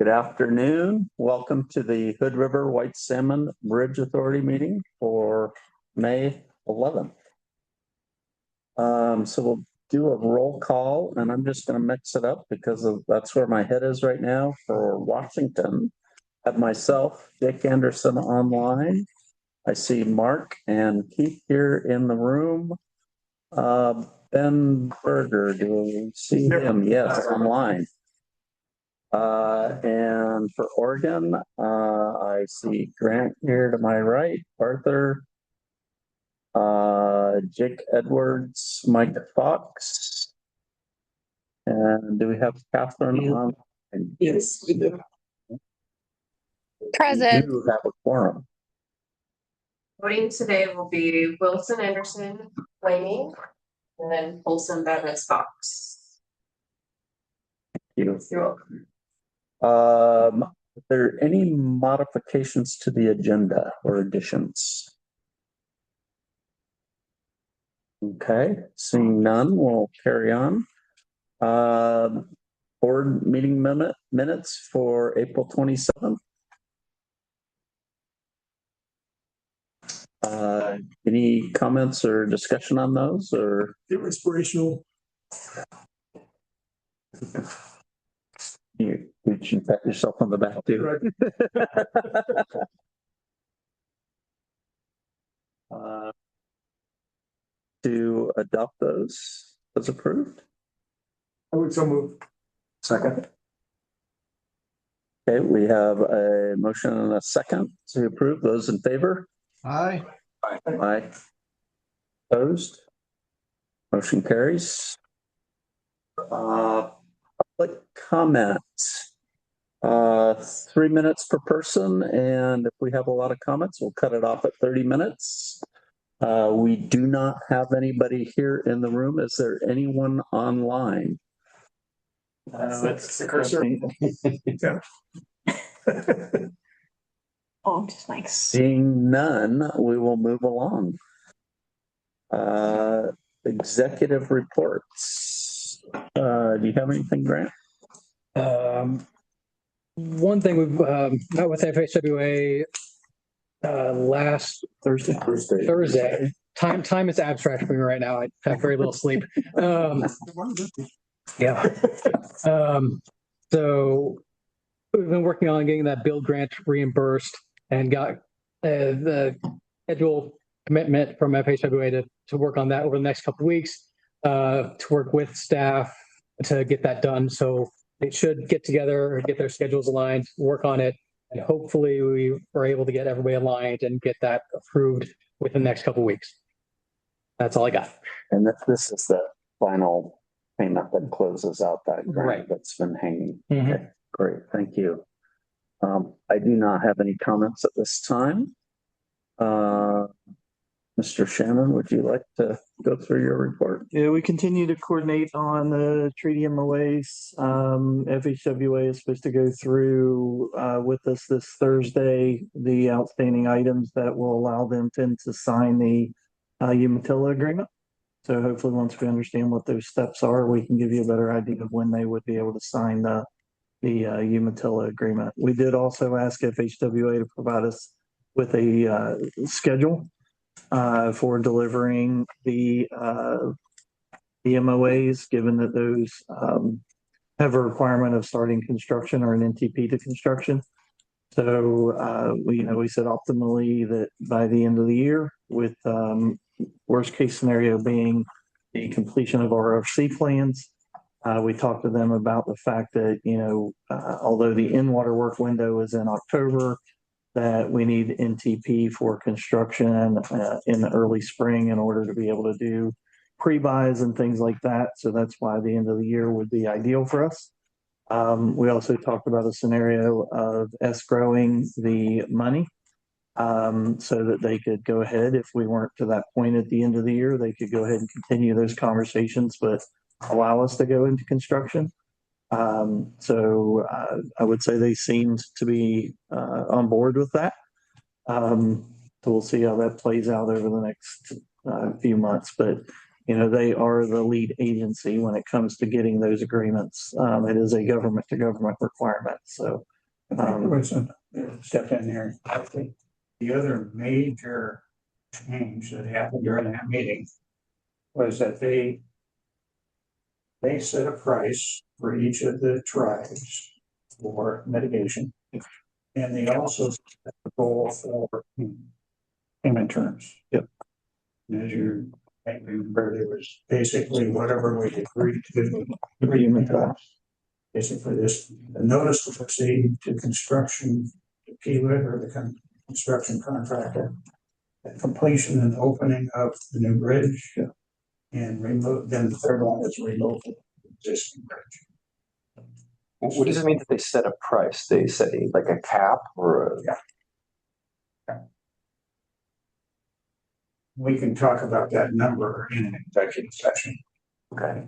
Good afternoon. Welcome to the Hood River White Salmon Bridge Authority meeting for May 11th. So we'll do a roll call, and I'm just going to mix it up because that's where my head is right now for Washington. I have myself, Dick Anderson, online. I see Mark and Keith here in the room. Ben Berger, do we see him? Yes, online. And for Oregon, I see Grant here to my right, Arthur, Jake Edwards, Mike Fox. And do we have Catherine on? Yes, we do. Present. We do have a quorum. Voting today will be Wilson, Anderson, Flaming, and then Polson, Bevis, Fox. Thank you. You're welcome. Are there any modifications to the agenda or additions? Okay, seeing none, we'll carry on. Board meeting minutes for April 27th. Any comments or discussion on those, or? They're inspirational. You should pat yourself on the back too. To adopt those as approved. I would so move. Second. Okay, we have a motion and a second to approve. Those in favor? Aye. Aye. Opposed? Motion carries. Public comment. 3 minutes per person, and if we have a lot of comments, we'll cut it off at 30 minutes. We do not have anybody here in the room. Is there anyone online? That's the cursor. Oh, just nice. Seeing none, we will move along. Executive reports. Do you have anything, Grant? One thing we've met with HRWSBA last Thursday. Time is abstract for me right now. I have very little sleep. Yeah. So we've been working on getting that build grant reimbursed and got the schedule commitment from FHWA to work on that over the next couple of weeks, to work with staff to get that done. So they should get together, get their schedules aligned, work on it, and hopefully we are able to get everybody aligned and get that approved within the next couple of weeks. That's all I got. And this is the final payment that closes out that grant Right. that's been hanging. Mhm. Okay, great, thank you. I do not have any comments at this time. Mr. Shannon, would you like to go through your report? Yeah, we continue to coordinate on the treaty MOAs. FHWA is supposed to go through with us this Thursday the outstanding items that will allow them to sign the Umatilla agreement. So hopefully once we understand what those steps are, we can give you a better idea of when they would be able to sign the Umatilla agreement. We did also ask FHWA to provide us with a schedule for delivering the MOAs, given that those have a requirement of starting construction or an NTP to construction. So we said optimally that by the end of the year, with worst case scenario being the completion of our RFC plans. We talked to them about the fact that, although the in-water work window is in October, that we need NTP for construction in the early spring in order to be able to do pre-buys and things like that. So that's why the end of the year would be ideal for us. We also talked about a scenario of escrowing the money so that they could go ahead, if we weren't to that point at the end of the year, they could go ahead and continue those conversations, but allow us to go into construction. So I would say they seemed to be on board with that. So we'll see how that plays out over the next few months. But they are the lead agency when it comes to getting those agreements. It is a government to government requirement. So, Step in there. I think the other major change that happened during that meeting was that they set a price for each of the tribes for mitigation. And they also set a goal for payment terms. Yep. And as you may remember, there was basically whatever we agreed to. Agreement terms. Basically, the notice to proceed to construction, to Kiewit or the construction contractor, the completion and opening of the new bridge. Yeah. And remove, then the third one is remove the existing bridge. What does it mean that they set a price? They say like a cap or a? We can talk about that number in an executive session. Okay.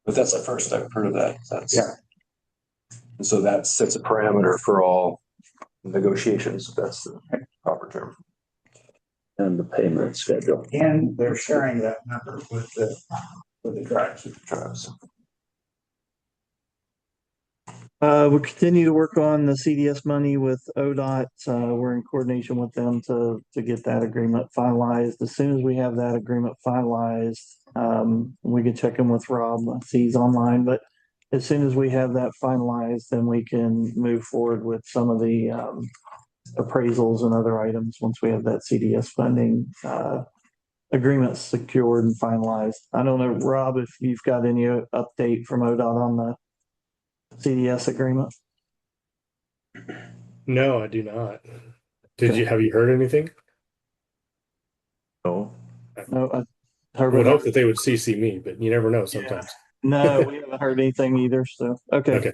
But that's the first I've heard of that. That's. Yeah. And so that sets a parameter for all negotiations. That's the proper term. And the payment schedule. And they're sharing that number with the tribes. We'll continue to work on the CDS money with ODOT. We're in coordination with them to get that agreement finalized. As soon as we have that agreement finalized, we can check in with Rob. I see he's online, but as soon as we have that finalized, then we can move forward with some of the appraisals and other items once we have that CDS funding agreement secured and finalized. I don't know, Rob, if you've got any update from ODOT on the CDS agreement? No, I do not. Have you heard anything? No. No, I would hope that they would CC me, but you never know sometimes. No, we haven't heard anything either. So, okay.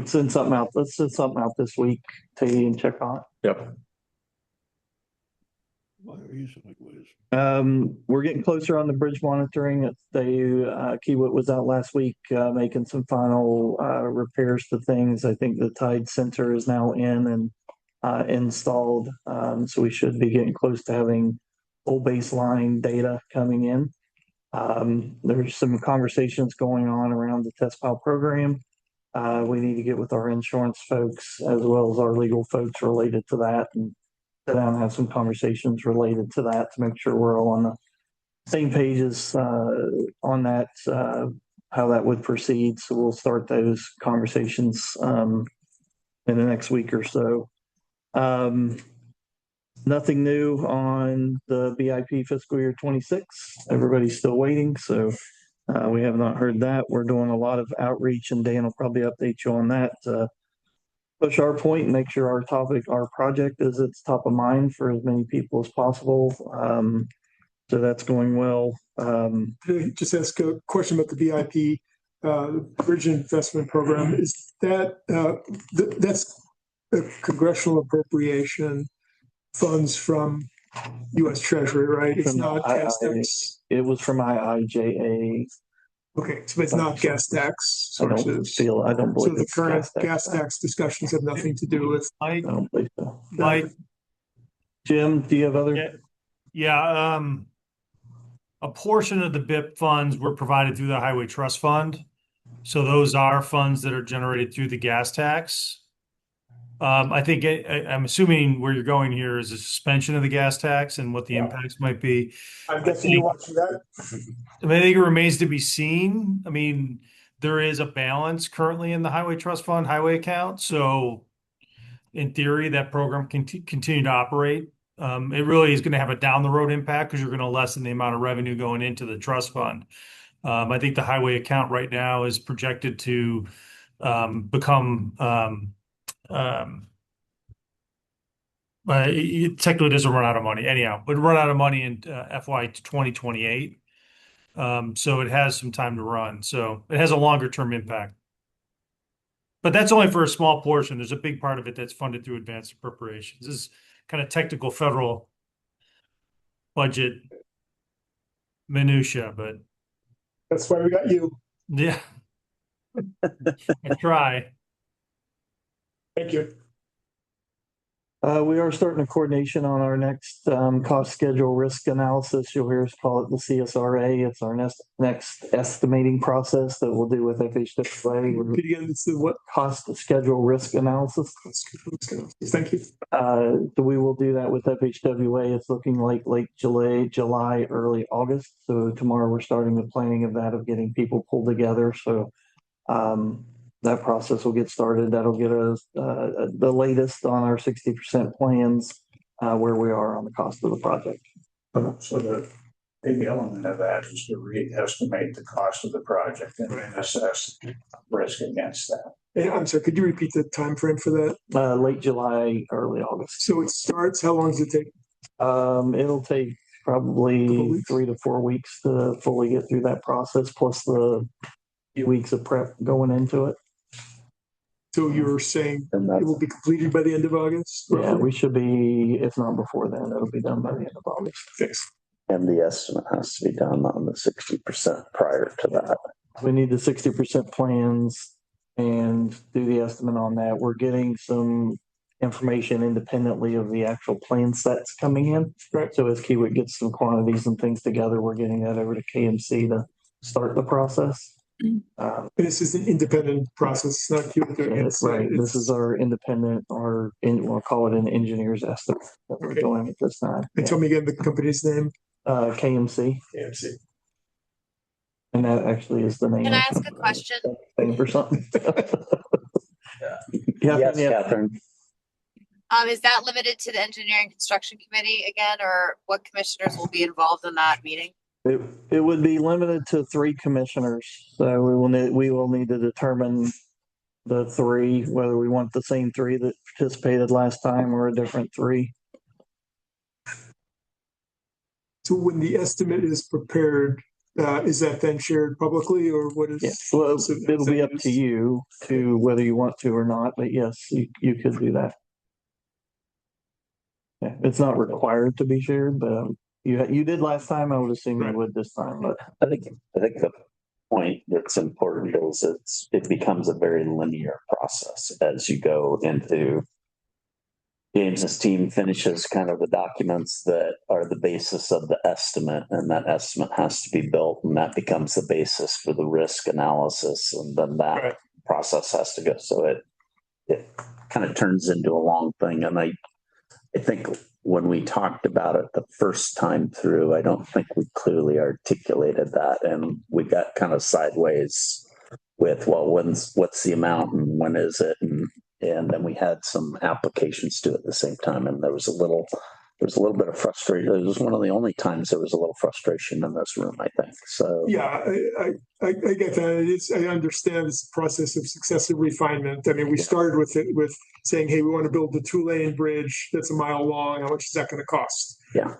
Send something out. Let's send something out this week to you and check on it. Yep. We're getting closer on the bridge monitoring. Kiewit was out last week, making some final, repairs to things. I think the tide sensor is now in and, installed. So we should be getting close to having full baseline data coming in. There's some conversations going on around the test pile program. We need to get with our insurance folks as well as our legal folks related to that and sit down and have some conversations related to that to make sure we're all on the same pages on that, how that would proceed. So we'll start those conversations in the next week or so. Nothing new on the BIP fiscal year 26. Everybody's still waiting. So we have not heard that. We're doing a lot of outreach and Dan will probably update you on that. Push our point and make sure our project is its top of mind for as many people as possible. So that's going well. Just ask a question about the VIP, Bridge Investment Program. Is that, that's a congressional appropriation funds from U.S. Treasury, right? It's not gas tax. It was from IIJA. Okay, so it's not gas tax I don't sources. believe So the it's current gas tax discussions have nothing to do with. I don't believe so. Mike, Jim, do you have other? yeah, a portion of the BIP funds were provided through the Highway Trust Fund. So those are funds that are generated through the gas tax. I think I'm assuming where you're going here is a suspension of the gas tax and what the impacts might be. I'm guessing you're watching that. I mean, I think it remains to be seen. I mean, there is a balance currently in the Highway Trust Fund highway account. So in theory, that program can continue to operate. It really is going to have a down the road impact because you're going to lessen the amount of revenue going into the trust fund. I think the highway account right now is projected to become it technically doesn't run out of money anyhow, but run out of money in FY 2028. So it has some time to run. So it has a longer term impact. But that's only for a small portion. There's a big part of it that's funded through advanced appropriations. This is kind of technical federal budget minutia, but That's why we got you. yeah, I try. Thank you. We are starting a coordination on our next cost schedule risk analysis. You'll hear us call it the CSRA. It's our next estimating process that we'll do with FHWA. Repeat again, it's the what? Cost schedule risk analysis. Thank you. So we will do that with FHWA. It's looking like late July, early August. So tomorrow we're starting the planning of that, of getting people pulled together. So that process will get started. That'll get us the latest on our 60% plans, where we are on the cost of the project. So the big element of that is to re-estimate the cost of the project and then assess risk against that. And I'm sorry, could you repeat the time frame for that? Late July, early August. So it starts, how long does it take? It'll take probably 3 to 4 weeks to fully get through that process, plus the few weeks of prep going into it. So you're saying And it will be completed by the end of August? Yeah, we should be, if not before then, it'll be done by the end of August. Thanks. And the estimate has to be done on the 60% prior to that. We need the 60% plans and do the estimate on that. We're getting some information independently of the actual plan sets coming in. Right. So as Kiewit gets some quantities and things together, we're getting that over to KMC to start the process. This is an independent process, it's not you doing it. Right, this is our independent, we'll call it an engineer's estimate that we're Okay. doing at this time. And tell me again the company's name. KMC, AMC. and that actually is the name. Can I ask a question? Thing for something. Yes, Yeah. Catherine. Is that limited to the engineering construction committee again, or what commissioners will be involved in that meeting? It would be limited to 3 commissioners, so we will need to determine the 3, whether we want the same 3 that participated last time or a different 3. So when the estimate is prepared, is that then shared publicly or what is? Yeah, well, so it'll be up is- to you to whether you want to or not, but yes, you could do that. Yeah, it's not required to be shared, but you did last time. I would assume you would this time, but I think the point that's important is it becomes a very linear process as you go into James's team finishes kind of the documents that are the basis of the estimate, and that estimate has to be built, and that becomes the basis for the risk analysis, and then that process has to go. So it kind of turns into a long thing. And I think when we talked about it the first time through, I don't think we clearly articulated that, and we got kind of sideways with, well, what's the amount and when is it, and then we had some applications to it at the same time, and there was a little bit of frustration. It was one of the only times there was a little frustration in this room, I think. So yeah, I get that. I understand this process of successive refinement. I mean, we started with it with saying, hey, we want to build the 2-lane bridge that's a mile long. How much is that going to cost? Yeah.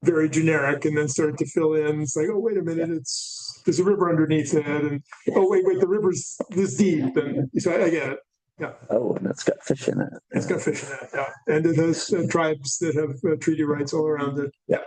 Very generic, and then started to fill in. It's like, oh, wait a minute, there's a river underneath it, and oh, wait, the river's this deep, and so I get it. Yeah. Oh, and it's got fish in it. It's got fish in it. Yeah, and it has tribes that have treaty rights all around it. Yeah.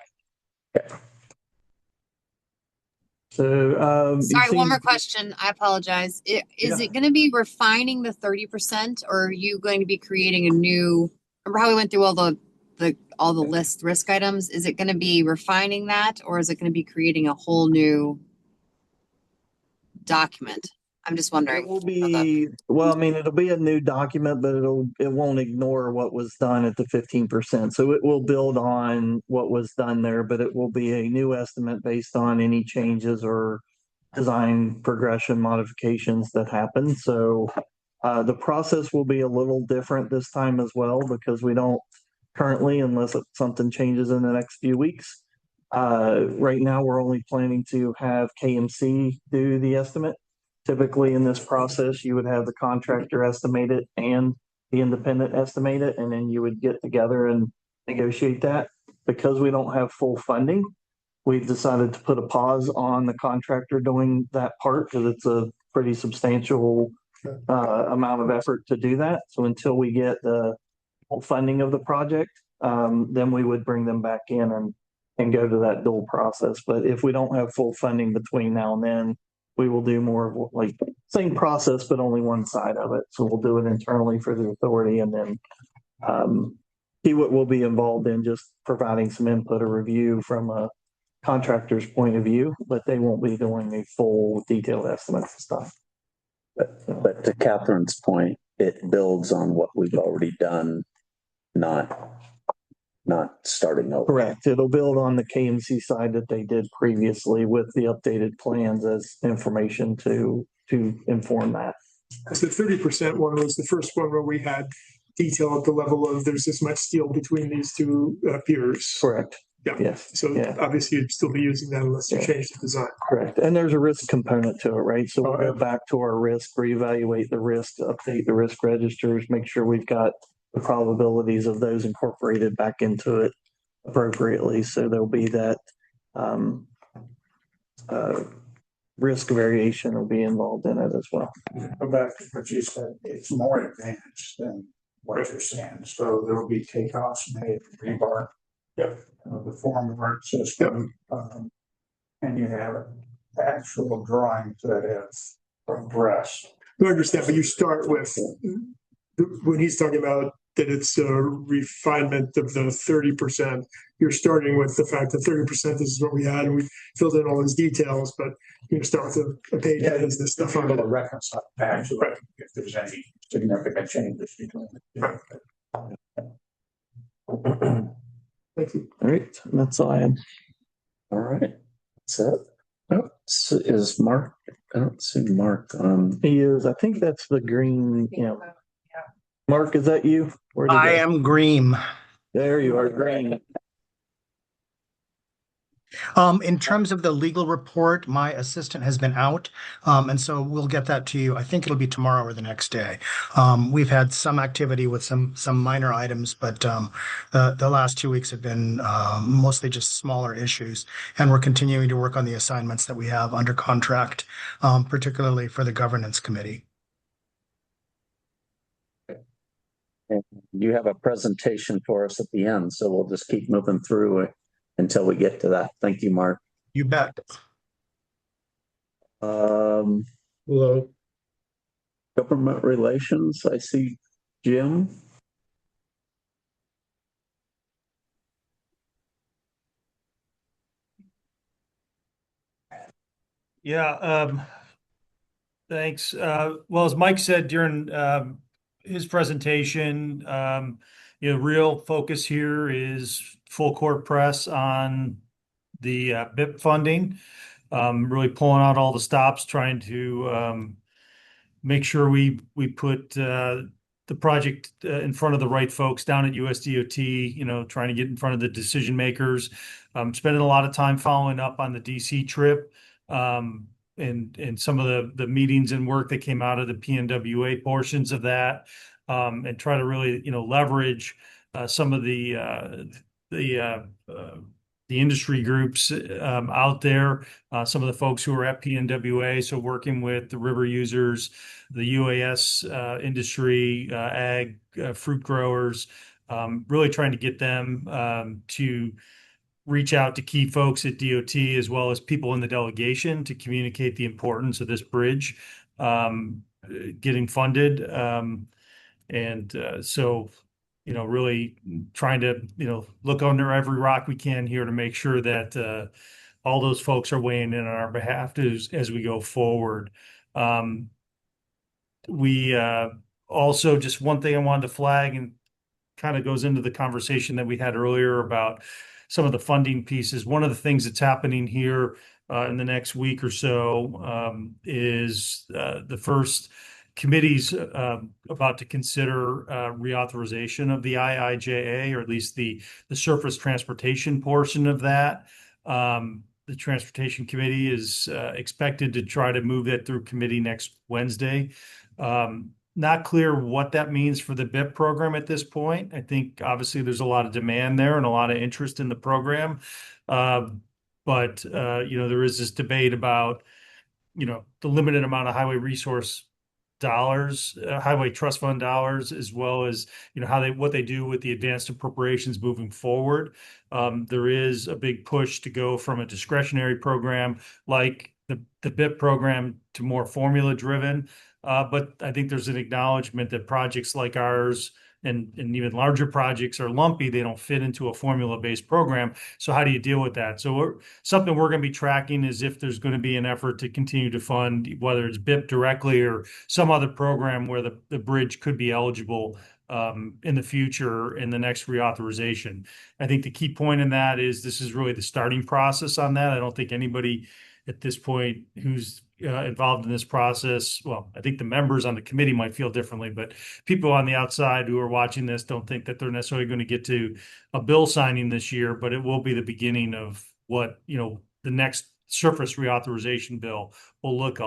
so Sorry, one more question. I apologize. Is it going to be refining the 30%, or are you going to be creating a new? Remember how we went through all the risk items? Is it going to be refining that, or is it going to be creating a whole new document? I'm just wondering. It will be, well, I mean, it'll be a new document, but it won't ignore what was done at the 15%. So it will build on what was done there, but it will be a new estimate based on any changes or design progression modifications that happen. So the process will be a little different this time as well, because we don't currently, unless something changes in the next few weeks. Right now, we're only planning to have KMC do the estimate. Typically in this process, you would have the contractor estimate it and the independent estimate it, and then you would get together and negotiate that. Because we don't have full funding, we've decided to put a pause on the contractor doing that part, because it's a pretty substantial amount of effort to do that. So until we get the full funding of the project, then we would bring them back in and go to that dual process. But if we don't have full funding between now and then, we will do more of like same process, but only one side of it. So we'll do it internally for the authority, and then Kiewit will be involved in just providing some input or review from a contractor's point of view, but they won't be doing a full detailed estimate and stuff. But to Catherine's point, it builds on what we've already done, not starting over. Correct. It'll build on the KMC side that they did previously with the updated plans as information to inform that. Because the 30% one was the first one where we had detail at the level of there's this much steel between these two piers. Correct. Yeah. Yes. So Yeah. obviously you'd still be using that unless you change the design. Correct. And there's a risk component to it, right? So we'll go back to our risk, reevaluate the risk, update the risk registers, make sure we've got the probabilities of those incorporated back into it appropriately. So there'll be that risk variation will be involved in it as well. Go back to what you said, it's more advanced than what you're saying. So there will be takeoffs made, rebar. Yep. The formwork system. And you have actual drawings that have progressed. I understand, but you start with, when he's talking about that it's a refinement of the 30%, you're starting with the fact that 30%, this is what we had, and we filled in all these details, but you start with a page that has this stuff on Able it. to reconcile actually if there's any significant changes between the two. Thank you. All right. That's all I am. All right. That's it. Oh, so is Mark, I don't see Mark on. He is, I think that's the green, Mark, is that you? Where'd he go? I am green. There you are, green. In terms of the legal report, my assistant has been out, and so we'll get that to you. I think it'll be tomorrow or the next day. We've had some activity with some minor items, but the last 2 weeks have been mostly just smaller issues, and we're continuing to work on the assignments that we have under contract, particularly for the governance committee. You have a presentation for us at the end, so we'll just keep moving through it until we get to that. Thank you, Mark. You bet. Hello. Government relations, I see Jim. Yeah, thanks. Well, as Mike said during his presentation, real focus here is full court press on the BIP funding, really pulling out all the stops, trying to make sure we put the project in front of the right folks down at USDOT, trying to get in front of the decision makers, spending a lot of time following up on the DC trip, and some of the meetings and work that came out of the PNWA portions of that, and try to really, leverage some of the industry groups out there, some of the folks who are at PNWA, so working with the river users, the UAS industry, ag, fruit growers, really trying to get them to reach out to key folks at DOT as well as people in the delegation to communicate the importance of this bridge getting funded. So really trying to, look under every rock we can here to make sure that all those folks are weighing in on our behalf as we go forward. We also, just one thing I wanted to flag, and kind of goes into the conversation that we had earlier about some of the funding pieces. One of the things that's happening here in the next week or so is the first committee's about to consider reauthorization of the IIJA, or at least the surface transportation portion of that. The Transportation Committee is expected to try to move that through committee next Wednesday. Not clear what that means for the BIP program at this point. I think obviously there's a lot of demand there and a lot of interest in the program. But there is this debate about, the limited amount of highway resource dollars, highway trust fund dollars, as well as, what they do with the advanced appropriations moving forward. There is a big push to go from a discretionary program like the BIP program to more formula driven. But I think there's an acknowledgement that projects like ours and even larger projects are lumpy. They don't fit into a formula-based program. So how do you deal with that? So something we're going to be tracking is if there's going to be an effort to continue to fund, whether it's BIP directly or some other program where the bridge could be eligible in the future in the next reauthorization. I think the key point in that is this is really the starting process on that. I don't think anybody at this point who's involved in this process, well, I think the members on the committee might feel differently, but people on the outside who are watching this don't think that they're necessarily going to get to a bill signing this year, but it will be the beginning of what, the next surface reauthorization bill will look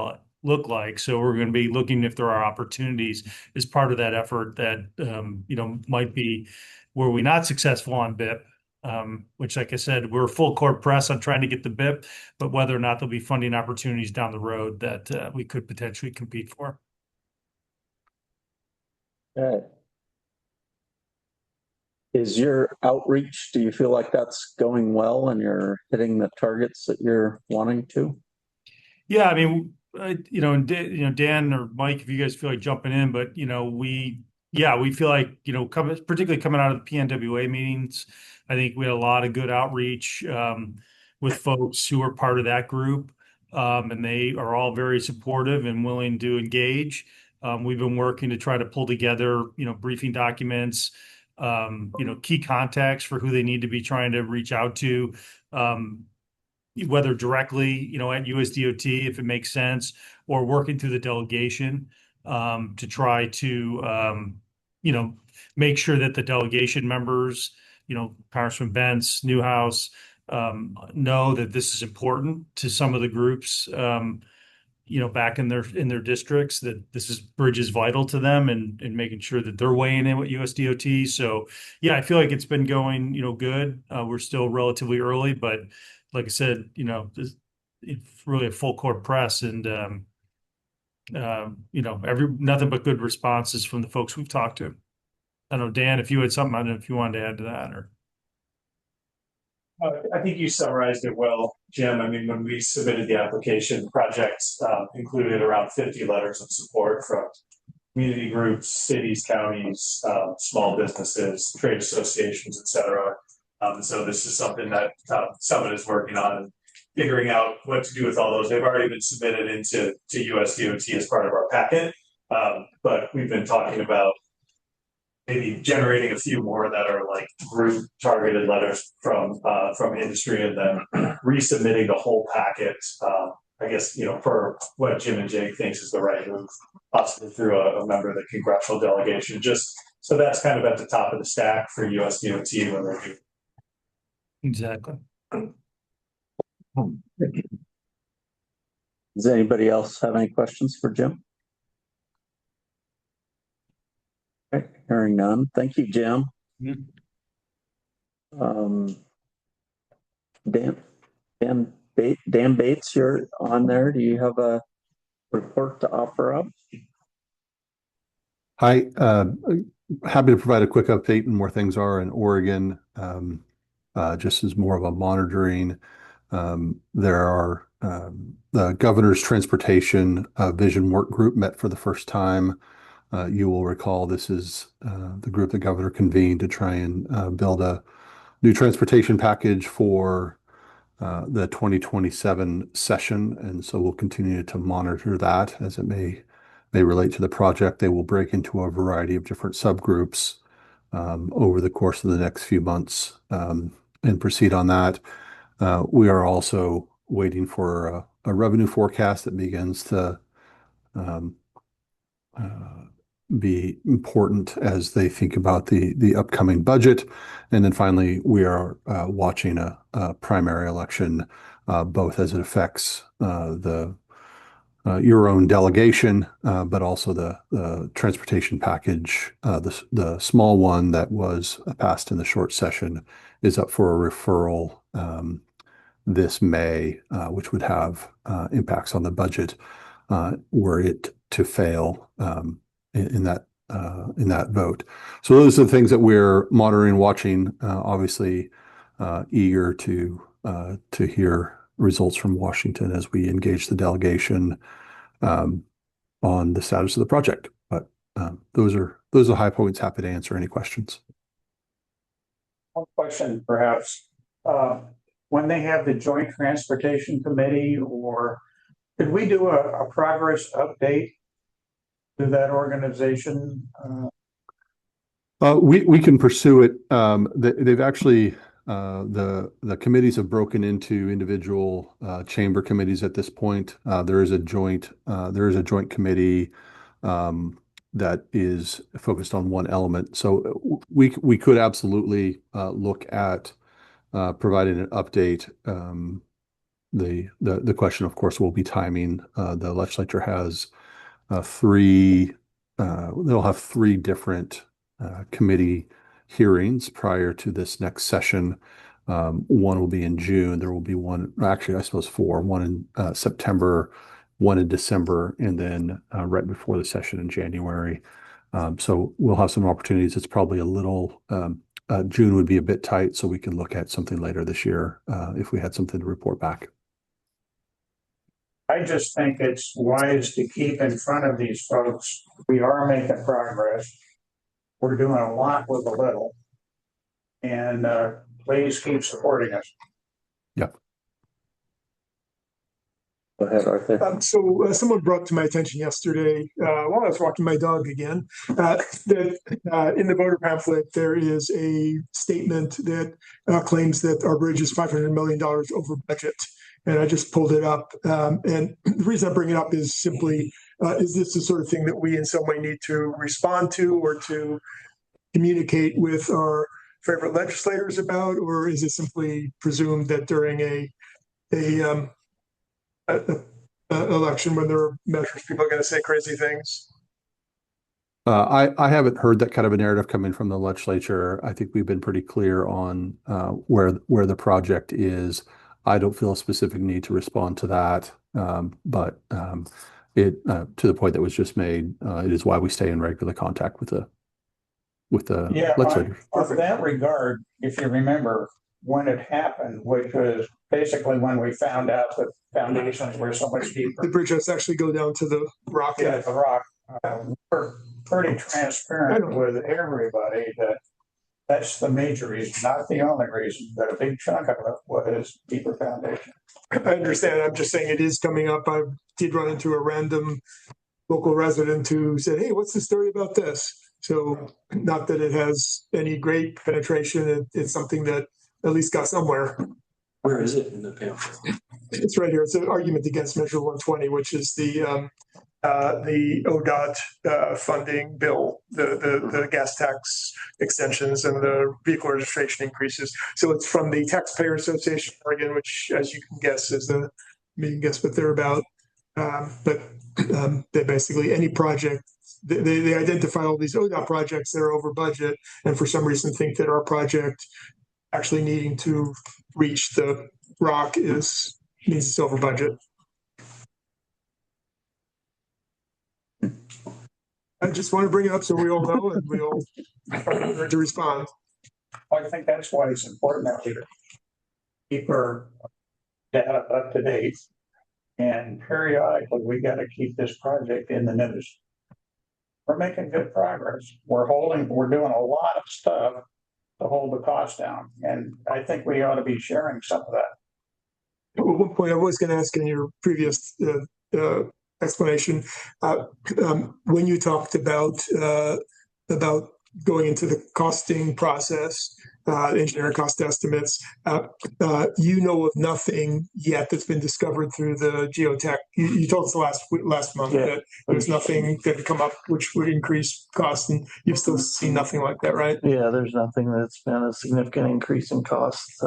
like. So we're going to be looking if there are opportunities as part of that effort that, might be were we not successful on BIP, which, like I said, we're full court press on trying to get the BIP, but whether or not there'll be funding opportunities down the road that we could potentially compete for. Okay. Is your outreach, do you feel like that's going well and you're hitting the targets that you're wanting to? Yeah, I mean, Dan or Mike, if you guys feel like jumping in, but we feel like particularly coming out of the PNWA meetings, I think we had a lot of good outreach with folks who are part of that group, and they are all very supportive and willing to engage. We've been working to try to pull together, briefing documents, key contacts for who they need to be trying to reach out to. Whether directly, at USDOT, if it makes sense, or working through the delegation to try to, make sure that the delegation members, Congressman Bentz, Newhouse, know that this is important to some of the groups, back in their districts, that bridge is vital to them and making sure that they're weighing in with USDOT. So, yeah, I feel like it's been going, good. We're still relatively early, but like I said, it's really a full court press and, nothing but good responses from the folks we've talked to. I don't know, Dan, if you had something, I don't know if you wanted to add to that or. I think you summarized it well, Jim. I mean, when we submitted the application, the project included around 50 letters of support from community groups, cities, counties, small businesses, trade associations, et cetera. So this is something that Summit is working on and figuring out what to do with all those. They've already been submitted into USDOT as part of our packet, but we've been talking about maybe generating a few more that are like group targeted letters from industry and then resubmitting the whole packet. I guess, for what Jim and Jake thinks is the right move, possibly through a member of the congressional delegation. Just so that's kind of at the top of the stack for USDOT when they're. Exactly. Does anybody else have any questions for Jim? Okay, hearing none. Thank you, Jim. Dan Bates, you're on there. Do you have a report to offer up? Hi, happy to provide a quick update on where things are in Oregon. Just as more of a monitoring. There are the governor's transportation vision work group met for the first time. You will recall this is the group the governor convened to try and build a new transportation package for the 2027 session. And so we'll continue to monitor that as it may relate to the project. They will break into a variety of different subgroups over the course of the next few months and proceed on that. We are also waiting for a revenue forecast that begins to be important as they think about the upcoming budget. And then finally, we are watching a primary election, both as it affects your own delegation, but also the transportation package. The small one that was passed in the short session is up for a referral this May, which would have impacts on the budget were it to fail in that vote. So those are the things that we're monitoring, watching. Obviously, eager to hear results from Washington as we engage the delegation on the status of the project. But those are the high points. Happy to answer any questions. One question perhaps, when they have the Joint Transportation Committee, or could we do a progress update to that organization? We can pursue it. They've actually the committees have broken into individual chamber committees at this point. There is a joint committee that is focused on one element. So we could absolutely look at providing an update. The question, of course, will be timing. The legislature has they'll have three different committee hearings prior to this next session. One will be in June. There will be one, actually, I suppose four, one in September, one in December, and then right before the session in January. So we'll have some opportunities. It's probably a little, June would be a bit tight, so we can look at something later this year if we had something to report back. I just think it's wise to keep in front of these folks. We are making progress. We're doing a lot with a little. And please keep supporting us. Yep. Go ahead, Arthur. So someone brought to my attention yesterday, while I was walking my dog again, that in the voter pamphlet, there is a statement that claims that our bridge is $500 million over budget. And I just pulled it up. And the reason I bring it up is simply, is this the sort of thing that we in some way need to respond to or to communicate with our favorite legislators about? Or is it simply presumed that during a election when there are measures, people are going to say crazy things? I haven't heard that kind of a narrative coming from the legislature. I think we've been pretty clear on where the project is. I don't feel a specific need to respond to that, but to the point that was just made, it is why we stay in regular contact with the legislators. In that regard, if you remember when it happened, which was basically when we found out that foundations were so much deeper. The bridge has to actually go down to the rock. Yeah, the rock. We're pretty transparent with everybody that that's the major reason, not the only reason, but a big chunk of it was deeper foundation. I understand. I'm just saying it is coming up. I did run into a random local resident who said, "Hey, what's the story about this?" So not that it has any great penetration. It's something that at least got somewhere. Where is it in the pamphlet? It's right here. It's an argument against Measure 120, which is the ODOT funding bill, the gas tax extensions and the vehicle registration increases. So it's from the Taxpayer Association of Oregon, which, as you can guess, is a you can guess what they're about. But they basically any project they identify all these ODOT projects that are over budget, and for some reason think that our project actually needing to reach the rock means it's over budget. I just want to bring it up so we all know and we all are to respond. Well, I think that's why it's important that we keep our data up to date, and periodically we got to keep this project in the news. We're making good progress. We're doing a lot of stuff to hold the cost down, and I think we ought to be sharing some of that. At one point, I was going to ask in your previous explanation, when you talked about going into the costing process, engineering cost estimates, you know of nothing yet that's been discovered through the geotech. You told us last month that there's nothing that had come up which would increase costs, and you've still seen nothing like that, right? Yeah, there's nothing that's been a significant increase in costs.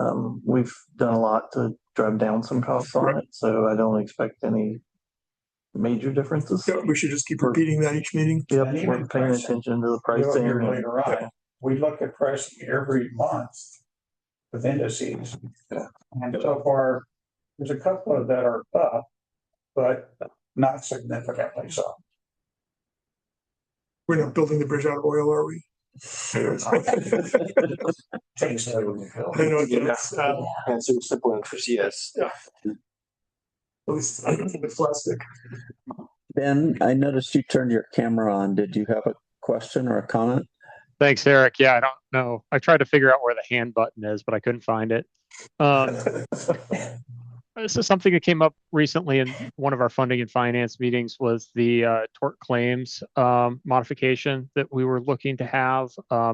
We've done a lot to drive down some costs on it, so I don't expect any major differences. Yeah, we should just keep repeating that each meeting. Yep, we're paying attention to the pricing. Later on, we look at pricing every month with indices. Yeah. And so far, there's a couple of that are up, but not significantly so. We're not building the bridge out of oil, are we? Takes I know it's Answer the simple answer is yes. at least I don't think it's plastic. Ben, I noticed you turned your camera on. Did you have a question or a comment? Thanks, Eric. Yeah, I don't know. I tried to figure out where the hand button is, but I couldn't find it. This is something that came up recently in one of our funding and finance meetings was the tort claims modification that we were looking to have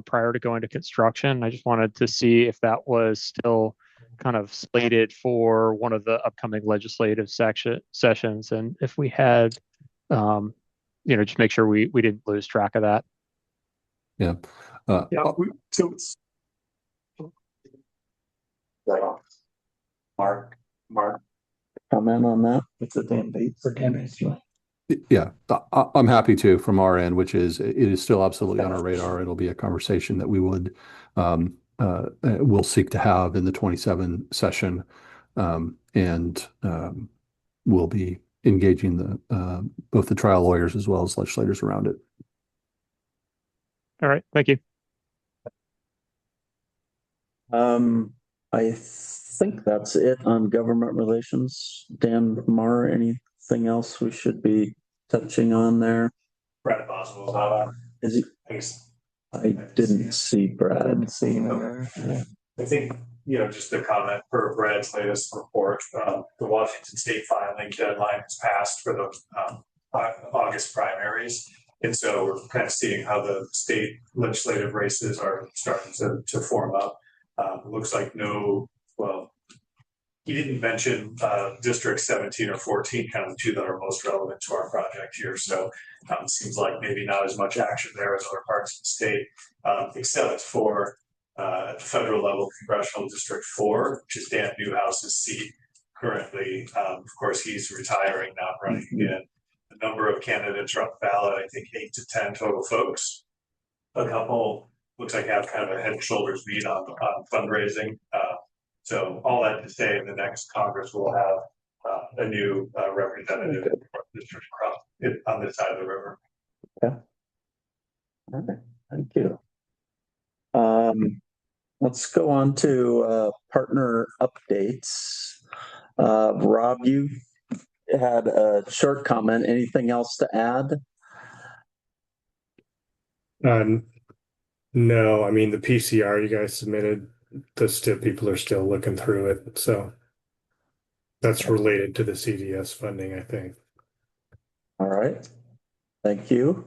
prior to going to construction. I just wanted to see if that was still kind of slated for one of the upcoming legislative sessions, and if we had, just make sure we didn't lose track of that. Yeah. So it's Mark, comment on that? It's a Dan Bates. For Dan Bates. Yeah, I'm happy to from our end, which is it is still absolutely on our radar. It'll be a conversation that we would we'll seek to have in the 27 session, and we'll be engaging the both the trial lawyers as well as legislators around it. All right, thank you. I think that's it on government relations. Dan, Mar, anything else we should be touching on there? Brad Boswell's not on. Is he? I didn't see Brad. I didn't see him there. I think, just a comment per Brad's latest report, the Washington state filing deadline has passed for the August primaries. And so we're kind of seeing how the state legislative races are starting to form up. It looks like he didn't mention District 17 or 14, kind of the two that are most relevant to our project here. So it seems like maybe not as much action there as other parts of the state, except for at the federal level, Congressional District 4, which is Dan Newhouse's seat currently. Of course, he's retiring, not running again. The number of candidates are up ballot, I think 8 to 10 total folks. A couple looks like have kind of a head and shoulders lead on fundraising. So all that to say, in the next Congress, we'll have a new representative district on this side of the river. Okay. All right. Thank you. Let's go on to partner updates. Rob, you had a short comment. Anything else to add? No, I mean the PCR you guys submitted, people are still looking through it, so that's related to the CDS funding, I think. All right. Thank you.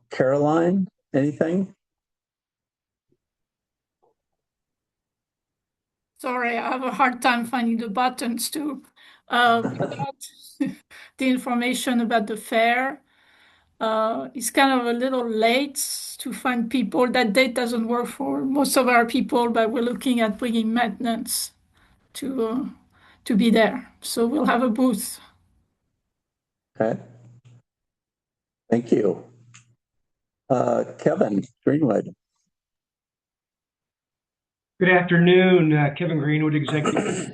Caroline, anything? Sorry, I have a hard time finding the buttons to get the information about the fair. It's kind of a little late to find people. That date doesn't work for most of our people, but we're looking at bringing maintenance to be there. So we'll have a booth. Okay. Thank you. Kevin Greenwood. Good afternoon, Kevin Greenwood, Executive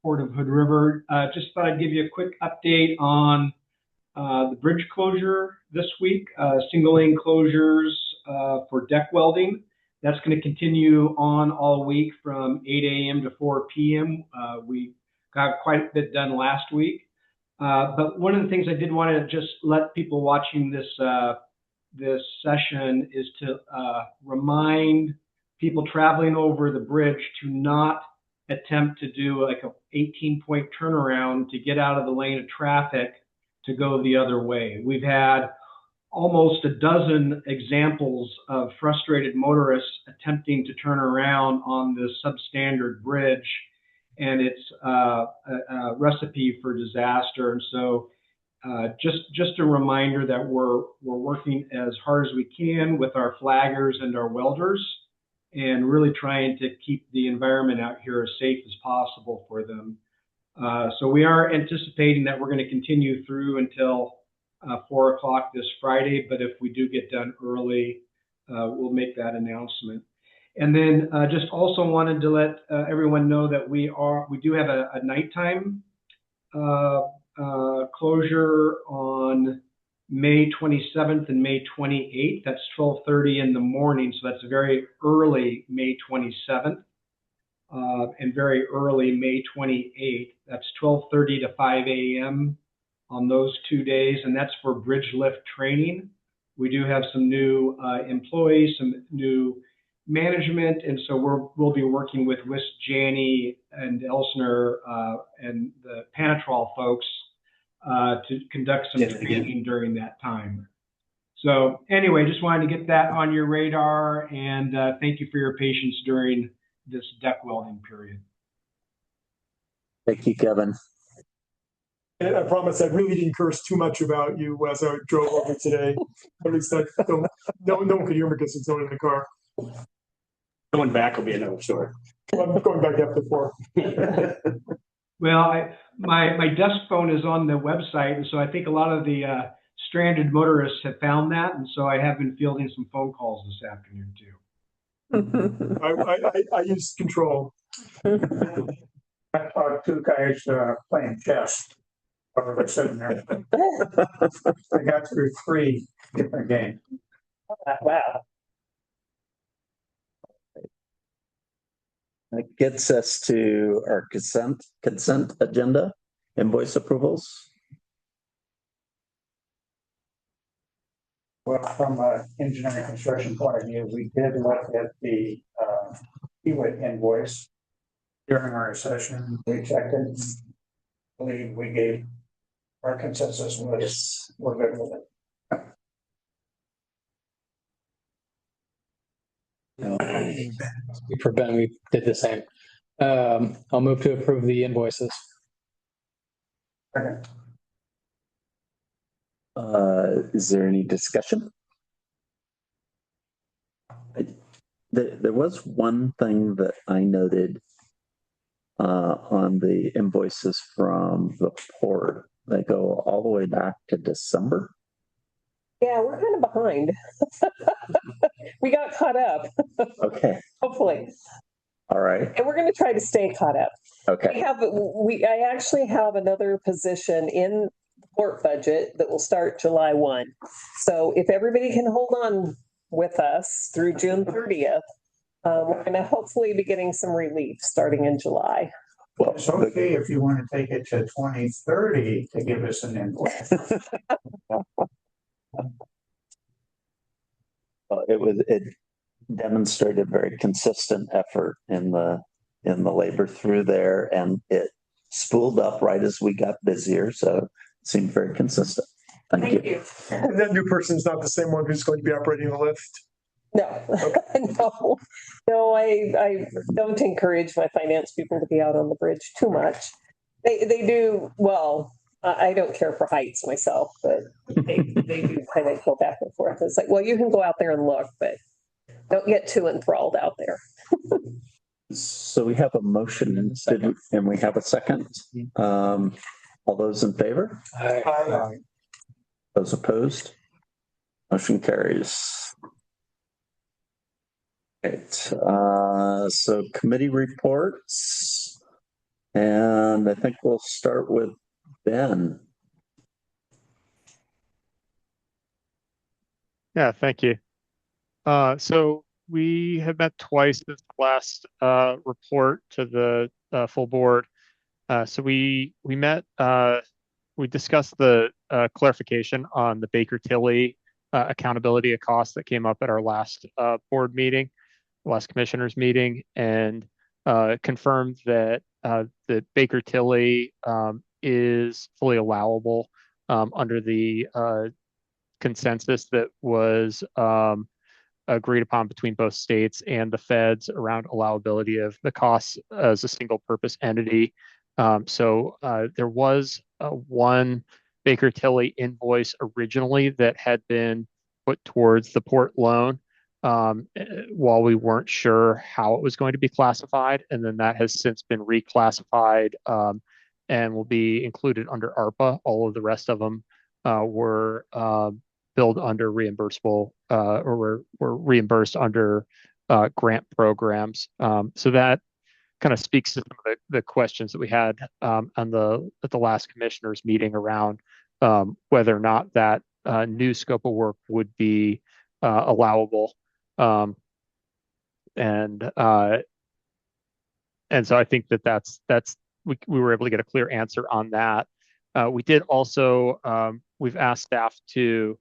Port of Hood River. Just thought I'd give you a quick update on the bridge closure this week, single lane closures for deck welding. That's going to continue on all week from 8 a.m. to 4 p.m. We got quite a bit done last week. But one of the things I did want to just let people watching this session is to remind people traveling over the bridge to not attempt to do like a 18-point turnaround to get out of the lane of traffic to go the other way. We've had almost a dozen examples of frustrated motorists attempting to turn around on this substandard bridge, and it's a recipe for disaster. And so just a reminder that we're working as hard as we can with our flaggers and our welders, and really trying to keep the environment out here as safe as possible for them. So we are anticipating that we're going to continue through until 4 o'clock this Friday, but if we do get done early, we'll make that announcement. And then just also wanted to let everyone know that we do have a nighttime closure on May 27th and May 28th. That's 12:30 in the morning. So that's very early May 27th and very early May 28th. That's 12:30 to 5 a.m. on those 2 days, and that's for bridge lift training. We do have some new employees, some new management, and so we'll be working with Janney and Elsner and the Panatrol folks to conduct some training during that time. So anyway, just wanted to get that on your radar, and thank you for your patience during this deck welding period. Thank you, Kevin. And I promise I really didn't curse too much about you as I drove over today. At least no one could hear me because it's not in the car. Going back will be another story. Well, I'm going back after 4. Well, my desk phone is on the website, and so I think a lot of the stranded motorists have found that, and so I have been fielding some phone calls this afternoon too. I use control. I saw 2 guys playing chess. Or they're sitting there. I got through 3 different games. Wow. That gets us to our consent agenda, invoice approvals. Well, from an engineering construction point of view, we did look at the Hewitt invoice during our session. We checked it. I believe we gave our consensus was we're good with it. For Ben, we did the same. I'll move to approve the invoices. Okay. Is there any discussion? There was one thing that I noted on the invoices from the port. They go all the way back to December. Yeah, we're kind of behind. We got caught up. Okay. Hopefully. All right. And we're going to try to stay caught up. Okay. I actually have another position in the port budget that will start July 1. So if everybody can hold on with us through June 30th, we're going to hopefully be getting some relief starting in July. Well, it's okay if you want to take it to 2030 to give us an invoice. It demonstrated very consistent effort in the labor through there, and it spooled up right as we got busier, so it seemed very consistent. Thank you. And that new person's not the same one who's going to be operating the lift. No, no, I don't encourage my finance people to be out on the bridge too much. They do well. I don't care for heights myself, but they do kind of go back and forth. It's like, well, you can go out there and look, but don't get too enthralled out there. So we have a motion and we have a second. All those in favor? Aye. Those opposed? Motion carries. Right. So committee reports, and I think we'll start with Ben. Yeah, thank you. So we have met twice this last report to the full board. So we met, we discussed the clarification on the Baker Tilly accountability of costs that came up at our last board meeting, last commissioners meeting, and confirmed that the Baker Tilly is fully allowable under the consensus that was agreed upon between both states and the feds around allowability of the costs as a single purpose entity. So there was one Baker Tilly invoice originally that had been put towards the port loan while we weren't sure how it was going to be classified. And then that has since been reclassified and will be included under ARPA. All of the rest of them were billed under reimbursable or were reimbursed under grant programs. So that kind of speaks to some of the questions that we had at the last commissioners meeting around whether or not that new scope of work would be allowable. And so I think that's we were able to get a clear answer on that. We did also, we've asked staff to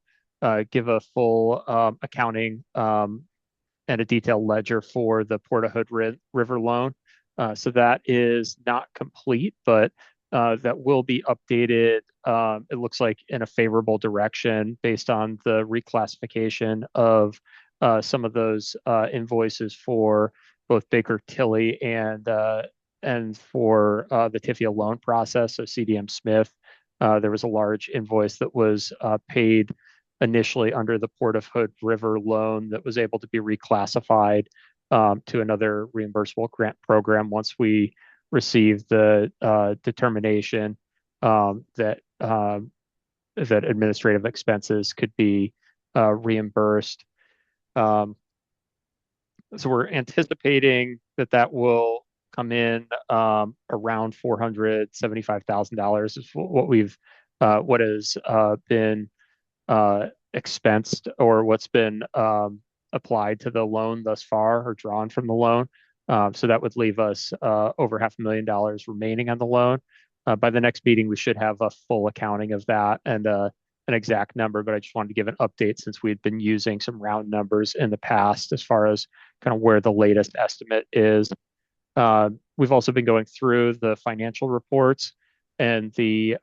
give a full accounting and a detailed ledger for the Port Hood River loan. So that is not complete, but that will be updated. It looks like in a favorable direction based on the reclassification of some of those invoices for both Baker Tilly and for the TIFIA loan process. So CDM Smith, there was a large invoice that was paid initially under the Port of Hood River loan that was able to be reclassified to another reimbursable grant program once we received the determination that administrative expenses could be reimbursed. So we're anticipating that will come in around $475,000 is what has been expensed or what's been applied to the loan thus far or drawn from the loan. So that would leave us over $500,000 remaining on the loan. By the next meeting, we should have a full accounting of that and an exact number, but I just wanted to give an update since we've been using some round numbers in the past as far as kind of where the latest estimate is. We've also been going through the financial reports and the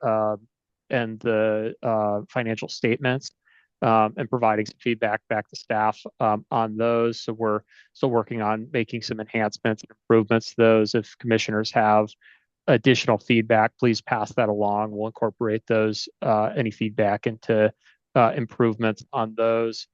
financial statements and providing some feedback back to staff on those. So we're still working on making some enhancements and improvements to those. If commissioners have additional feedback, please pass that along. We'll incorporate those, any feedback into improvements on those.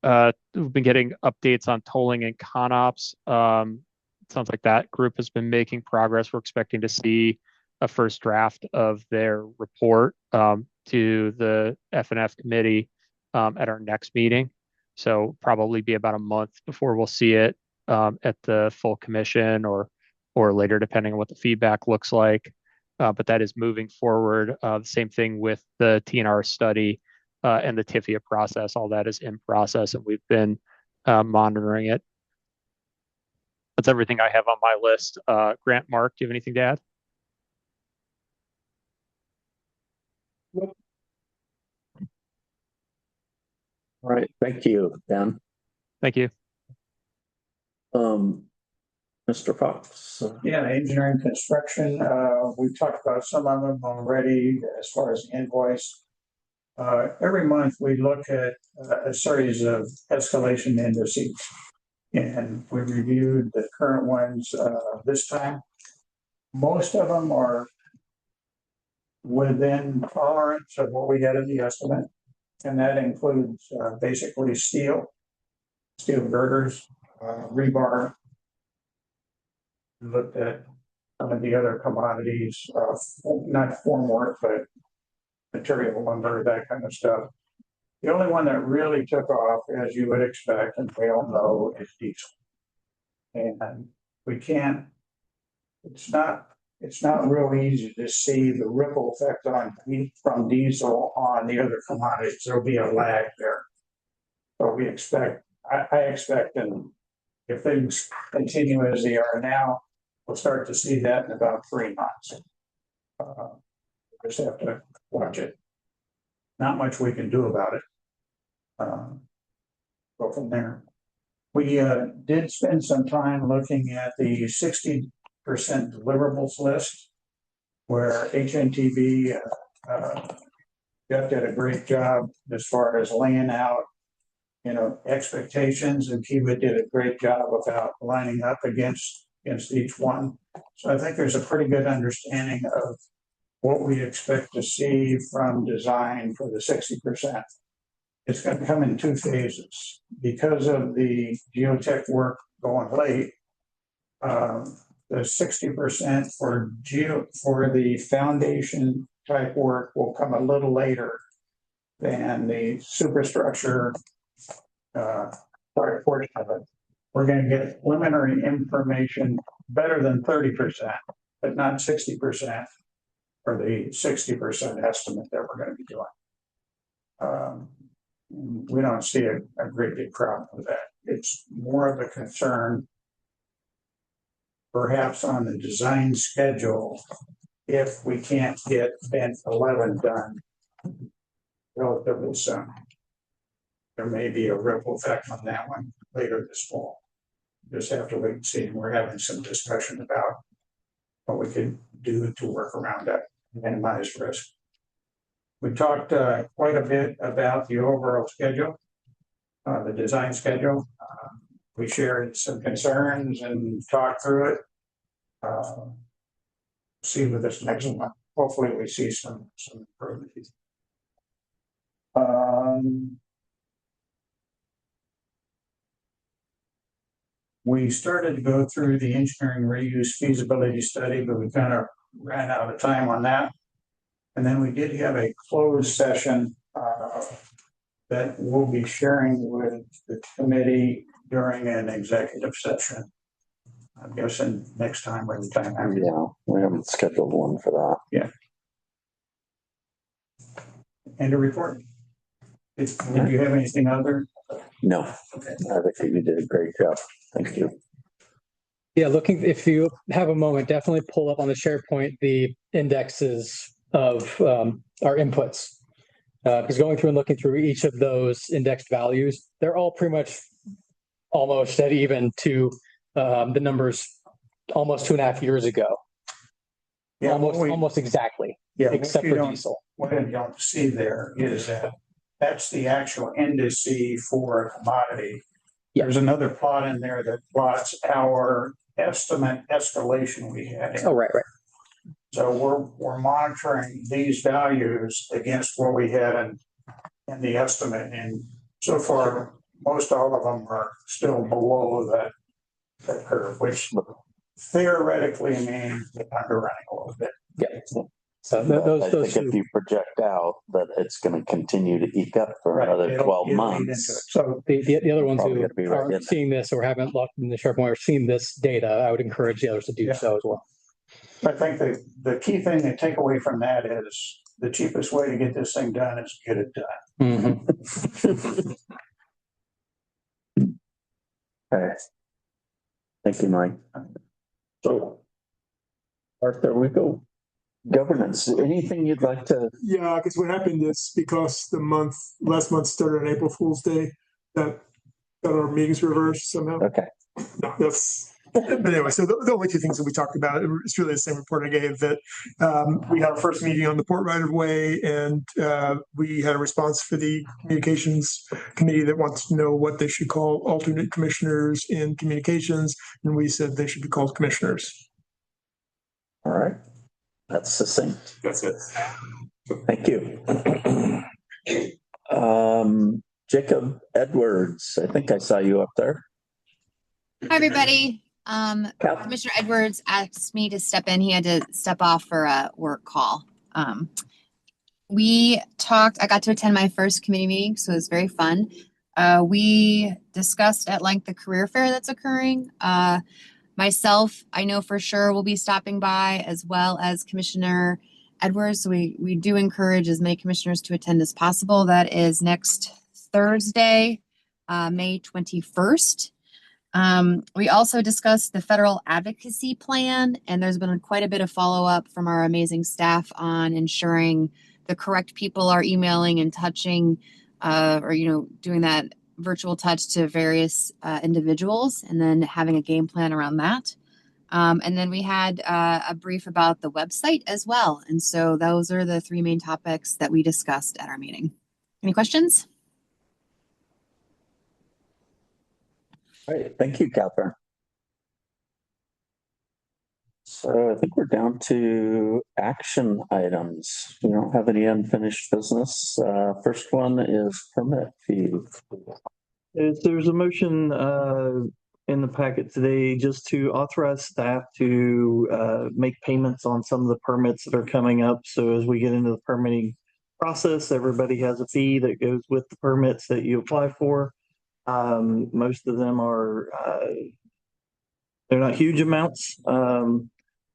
We've been getting updates on tolling and ConOps. Sounds like that group has been making progress. We're expecting to see a first draft of their report to the F&F committee at our next meeting. So probably be about a month before we'll see it at the full commission or later, depending on what the feedback looks like. But that is moving forward. The same thing with the TNR study and the TIFIA process. All that is in process, and we've been monitoring it. That's everything I have on my list. Grant, Mark, do you have anything to add? All right, thank you, Ben. Thank you. Mr. Fox. Yeah, engineering construction, we've talked about some of them already as far as invoice. Every month we look at a series of escalation indices, and we reviewed the current ones this time. Most of them are within tolerance of what we had in the estimate, and that includes basically steel girders, rebar. We looked at some of the other commodities, not formwork, but material lumber, that kind of stuff. The only one that really took off, as you would expect, and we all know, is diesel. And we can't, it's not real easy to see the ripple effect from diesel on the other commodities. There'll be a lag there. So we expect, I expect, and if things continue as they are now, we'll start to see that in about 3 months. We just have to watch it. Not much we can do about it. Go from there. We did spend some time looking at the 60% deliverables list, where HNTB Jeff did a great job as far as laying out, expectations, and Kiva did a great job about lining up against each one. So I think there's a pretty good understanding of what we expect to see from design for the 60%. It's going to come in 2 phases. Because of the geotech work going late, the 60% for the foundation type work will come a little later than the superstructure portion of it. We're going to get preliminary information better than 30%, but not 60% for the 60% estimate that we're going to be doing. We don't see a great big problem with that. It's more of a concern perhaps on the design schedule, if we can't get bent 11 done relatively soon. There may be a ripple effect on that one later this fall. Just have to wait and see. We're having some discussion about what we can do to work around that, minimize risk. We talked quite a bit about the overall schedule, the design schedule. We shared some concerns and talked through it. See with this next one. Hopefully we see some improvement. We started to go through the engineering reuse feasibility study, but we kind of ran out of time on that. And then we did have a closed session that we'll be sharing with the committee during an executive session. I'm guessing next time or the time after. Yeah, we haven't scheduled one for that. Yeah. And a report. Did you have anything other? No, Okay. I think you did a great job. Thank you. Yeah, if you have a moment, definitely pull up on the SharePoint the indexes of our inputs. Because going through and looking through each of those indexed values, they're all pretty much almost at even to the numbers almost 2.5 years ago. Yeah, almost exactly. Yeah, except for diesel. What you don't see there is that that's the actual indice for a commodity. Yeah. There's another plot in there that plots our estimate escalation we had. Oh, right. So we're monitoring these values against what we had in the estimate, and so far most all of them are still below that curve, which theoretically means they're underrunning a little bit. Yeah. So I think if you project out that it's going to continue to eke up for another 12 months. So the other ones who be right aren't seeing this or haven't looked in the SharePoint or seen this data, I would encourage the others to do so as well. I think the key thing to take away from that is the cheapest way to get this thing done is get it done. Mm-hmm. Okay. Thank you, Mike. So, Arthur, we go. Governance, anything you'd like to? Yeah, because what happened is because last month started on April Fool's Day, that got our meetings reversed somehow. Okay. No, but anyway, so the only two things that we talked about, it's really the same report I gave, that we had our first meeting on the port right of way, and we had a response for the communications committee that wants to know what they should call alternate commissioners in communications, and we said they should be called commissioners. All right. That's succinct. That's it. Thank you. Jacob Edwards, I think I saw you up there. Hi, everybody. Commissioner Edwards asked me to step in. He had to step off for a work call. I got to attend my first committee meeting, so it was very fun. We discussed at length the career fair that's occurring. Myself, I know for sure will be stopping by, as well as Commissioner Edwards. So we do encourage as many commissioners to attend as possible. That is next Thursday, May 21st. We also discussed the federal advocacy plan, and there's been quite a bit of follow-up from our amazing staff on ensuring the correct people are emailing and touching, doing that virtual touch to various individuals, and then having a game plan around that. And then we had a brief about the website as well. And so those are the three main topics that we discussed at our meeting. Any questions? All right. Thank you, Catherine. So I think we're down to action items. We don't have any unfinished business. First one is permit fee. There's a motion in the packet today just to authorize staff to make payments on some of the permits that are coming up. So as we get into the permitting process, everybody has a fee that goes with the permits that you apply for. Most of them are they're not huge amounts.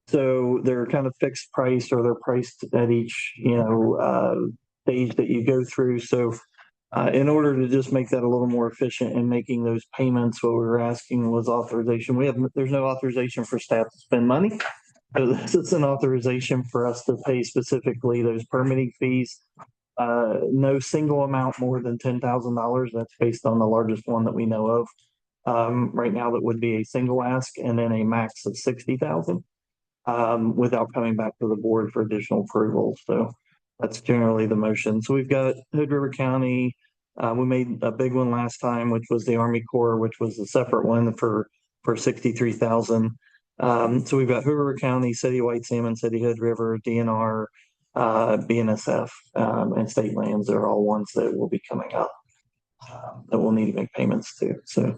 So they're kind of fixed price, or they're priced at each, stage that you go through. So In order to just make that a little more efficient in making those payments, what we were asking was authorization. There's no authorization for staff to spend money. So this is an authorization for us to pay specifically those permitting fees. No single amount more than $10,000. That's based on the largest one that we know of. Right now, that would be a single ask, and then a max of 60,000 without coming back to the board for additional approval. So that's generally the motion. So we've got Hood River County. We made a big one last time, which was the Army Corps, which was a separate one for 63,000. So we've got Hood River County, City of White Salmon, City Hood River, DNR, BNSF, and state lands are all ones that will be coming up that we'll need to make payments to. So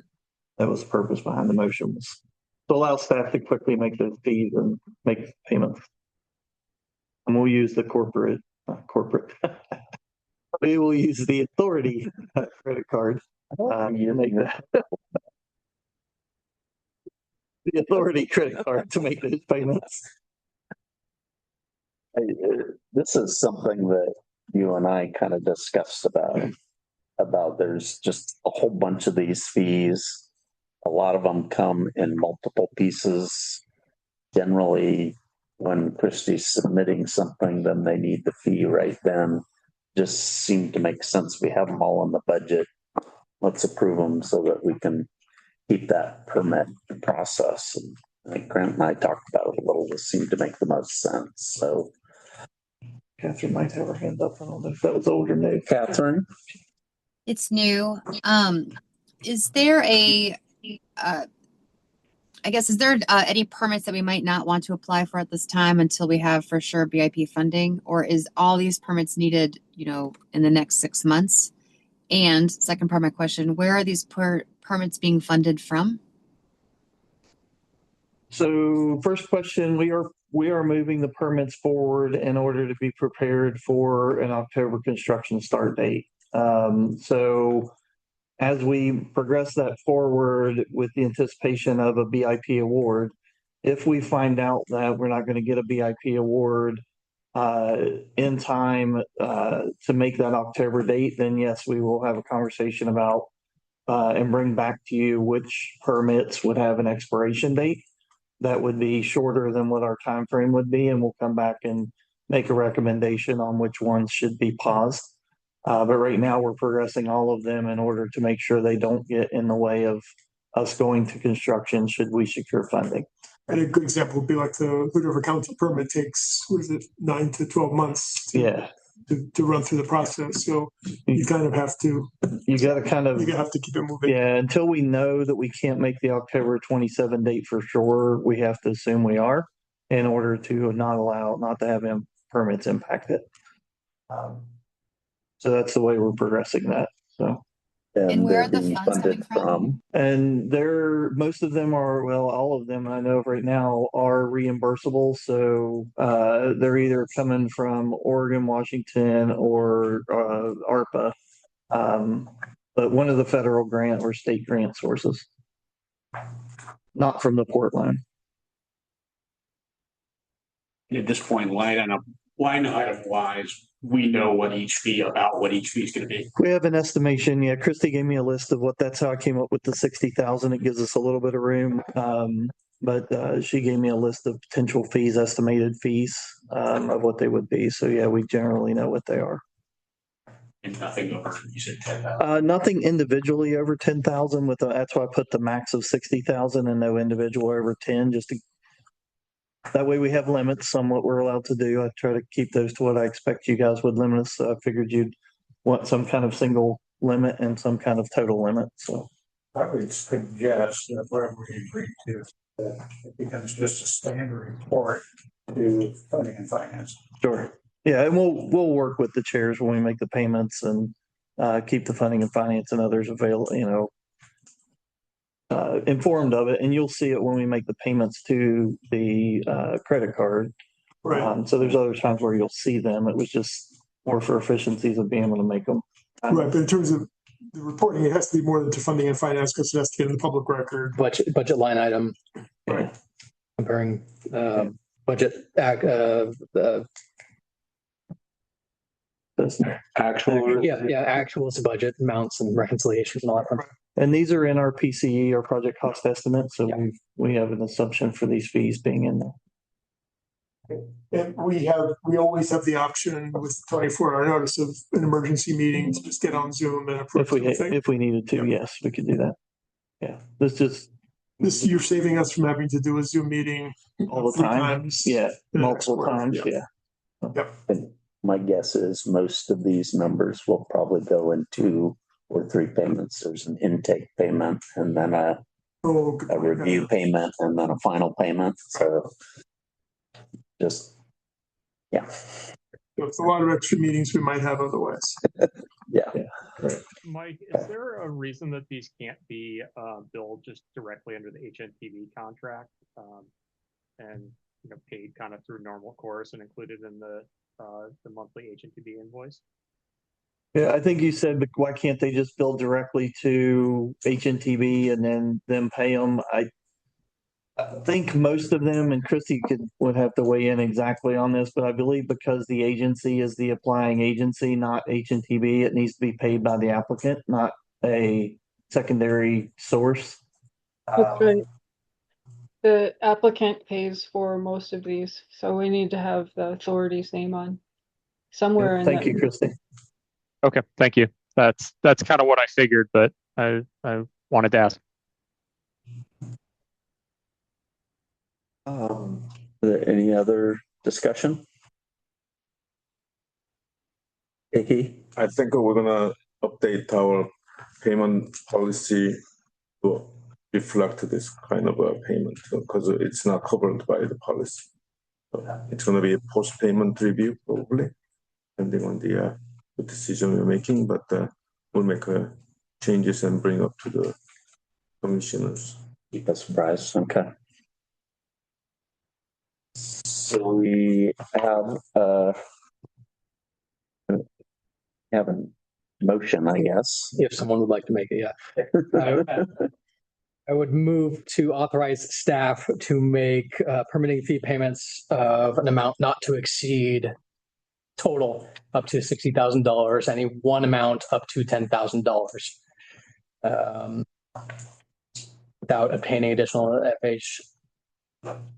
that was the purpose behind the motion, was to allow staff to quickly make those fees and make payments. And we'll use the we will use the authority credit card to make that. The authority credit card to make those payments. This is something that you and I kind of discussed about there's just a whole bunch of these fees. A lot of them come in multiple pieces. Generally, when Christie's submitting something, then they need the fee right then. Just seemed to make sense. We have them all in the budget. Let's approve them so that we can keep that permit process. And I think Grant and I talked about it a little. This seemed to make the most sense. So Catherine might have her hand up. I don't know if that was old or new. Catherine? It's new. Is there is there any permits that we might not want to apply for at this time until we have for sure BIP funding? Or is all these permits needed, in the next 6 months? And second part of my question, where are these permits being funded from? So first question, we are moving the permits forward in order to be prepared for an October construction start date. So as we progress that forward with the anticipation of a BIP award, if we find out that we're not going to get a BIP award in time to make that October date, then yes, we will have a conversation about and bring back to you which permits would have an expiration date that would be shorter than what our time frame would be, and we'll come back and make a recommendation on which ones should be paused. But right now, we're progressing all of them in order to make sure they don't get in the way of us going to construction should we secure funding. And a good example would be like the Hood River County permit takes, 9 to 12 months to run through the process. So you kind of have to. You got to you have to keep it moving. Yeah, until we know that we can't make the October 27 date for sure, we have to assume we are in order to not to have permits impacted. So that's the way we're progressing that. So. And where are the funds coming from? And most of them are, all of them I know of right now are reimbursable. So they're either coming from Oregon, Washington, or ARPA, but one of the federal grant or state grant sources, not from the port line. At this point, line item wise, we know what each fee is going to be. We have an estimation. Yeah, Christy gave me a list of what. That's how I came up with the 60,000. It gives us a little bit of room, but she gave me a list of potential fees, estimated fees of what they would be. So yeah, we generally know what they are. And nothing over, you said 10,000. Nothing individually over 10,000. That's why I put the max of 60,000 and no individual over 10, just to. That way we have limits on what we're allowed to do. I try to keep those to what I expect you guys would limit us. So I figured you'd want some kind of single limit and some kind of total limit. So I would suggest that whatever we agree to, it becomes just a standard report to funding and finance. Sure. Yeah, and we'll work with the chairs when we make the payments and keep the funding and finance and others available, informed of it, and you'll see it when we make the payments to the credit card. Right. So there's other times where you'll see them. It was just more for efficiencies of being able to make them. Right, but in terms of the reporting, it has to be more than to funding and finance because it has to get in the public record. Budget line item. Right. Comparing budget Chris. Actual. Yeah, actuals, budget amounts and reconciliations and all that. And these are in our PCE, our project cost estimate. So we have an assumption for these fees being in there. And we always have the option with 24-hour notice of an emergency meeting to just get on Zoom and approve everything. If we needed to, yes, we could do that. Yeah, You're saving us from having to do a Zoom meeting all the 3 time. times. Yeah, in the multiple next quarter. times. Yeah. Yep. And my guess is most of these numbers will probably go in 2 or 3 payments. There's an intake payment and then a review payment and then a final payment. So just, So it's a lot of extra meetings we might have otherwise. Yeah. Right. Mike, is there a reason that these can't be billed just directly under the HNTV contract and paid kind of through normal course and included in the monthly HNTV invoice? Yeah, I think you said, but why can't they just bill directly to HNTV and then them pay them? I think most of them, and Christy would have to weigh in exactly on this, but I believe because the agency is the applying agency, not HNTV, it needs to be paid by the applicant, not a secondary source. That's right. The applicant pays for most of these, so we need to have the authority's name on somewhere. Thank you, Christy. Okay, thank you. That's kind of what I figured, but I wanted to ask. Is there any other discussion? Icky? I think we're gonna update our payment policy to reflect this kind of a payment because it's not covered by the policy. So it's gonna be a post-payment review probably, depending on the decision we're making, but we'll make changes and bring up to the commissioners. Keep us surprised. Okay. So we have a motion, I guess. If someone would like to make it, yeah. I would move to authorize staff to make permitting fee payments of an amount not to exceed total up to $60,000, any one amount up to $10,000. Without obtaining additional FH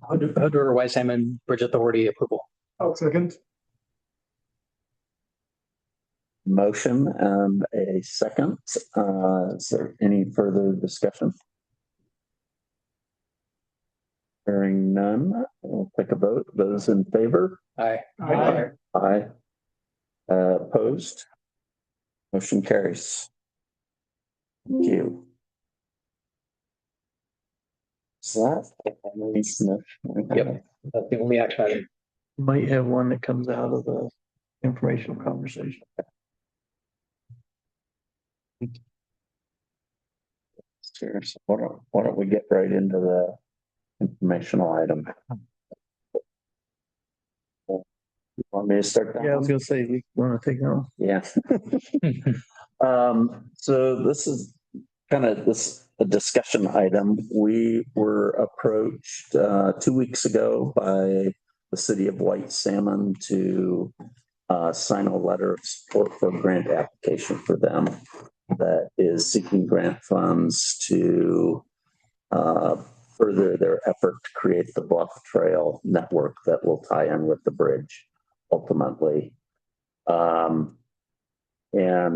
Hood Wise Salmon Bridge Authority approval. I'll second. Motion and a second. Is there any further discussion? Hearing none, we'll take a vote. Those in favor? Aye. Aye. Aye. Opposed? Motion carries. Thank you. Is that? Yep, that's the only action item. Might have one that comes out of the informational conversation. Serious. Why don't we get right into the informational item? You want me to start? Yeah, I was gonna say, you want to take it on? Yeah. So this is kind of a discussion item. We were approached 2 weeks ago by the city of White Salmon to sign a letter of support for a grant application for them that is seeking grant funds to further their effort to create the bluff trail network that will tie in with the bridge ultimately. And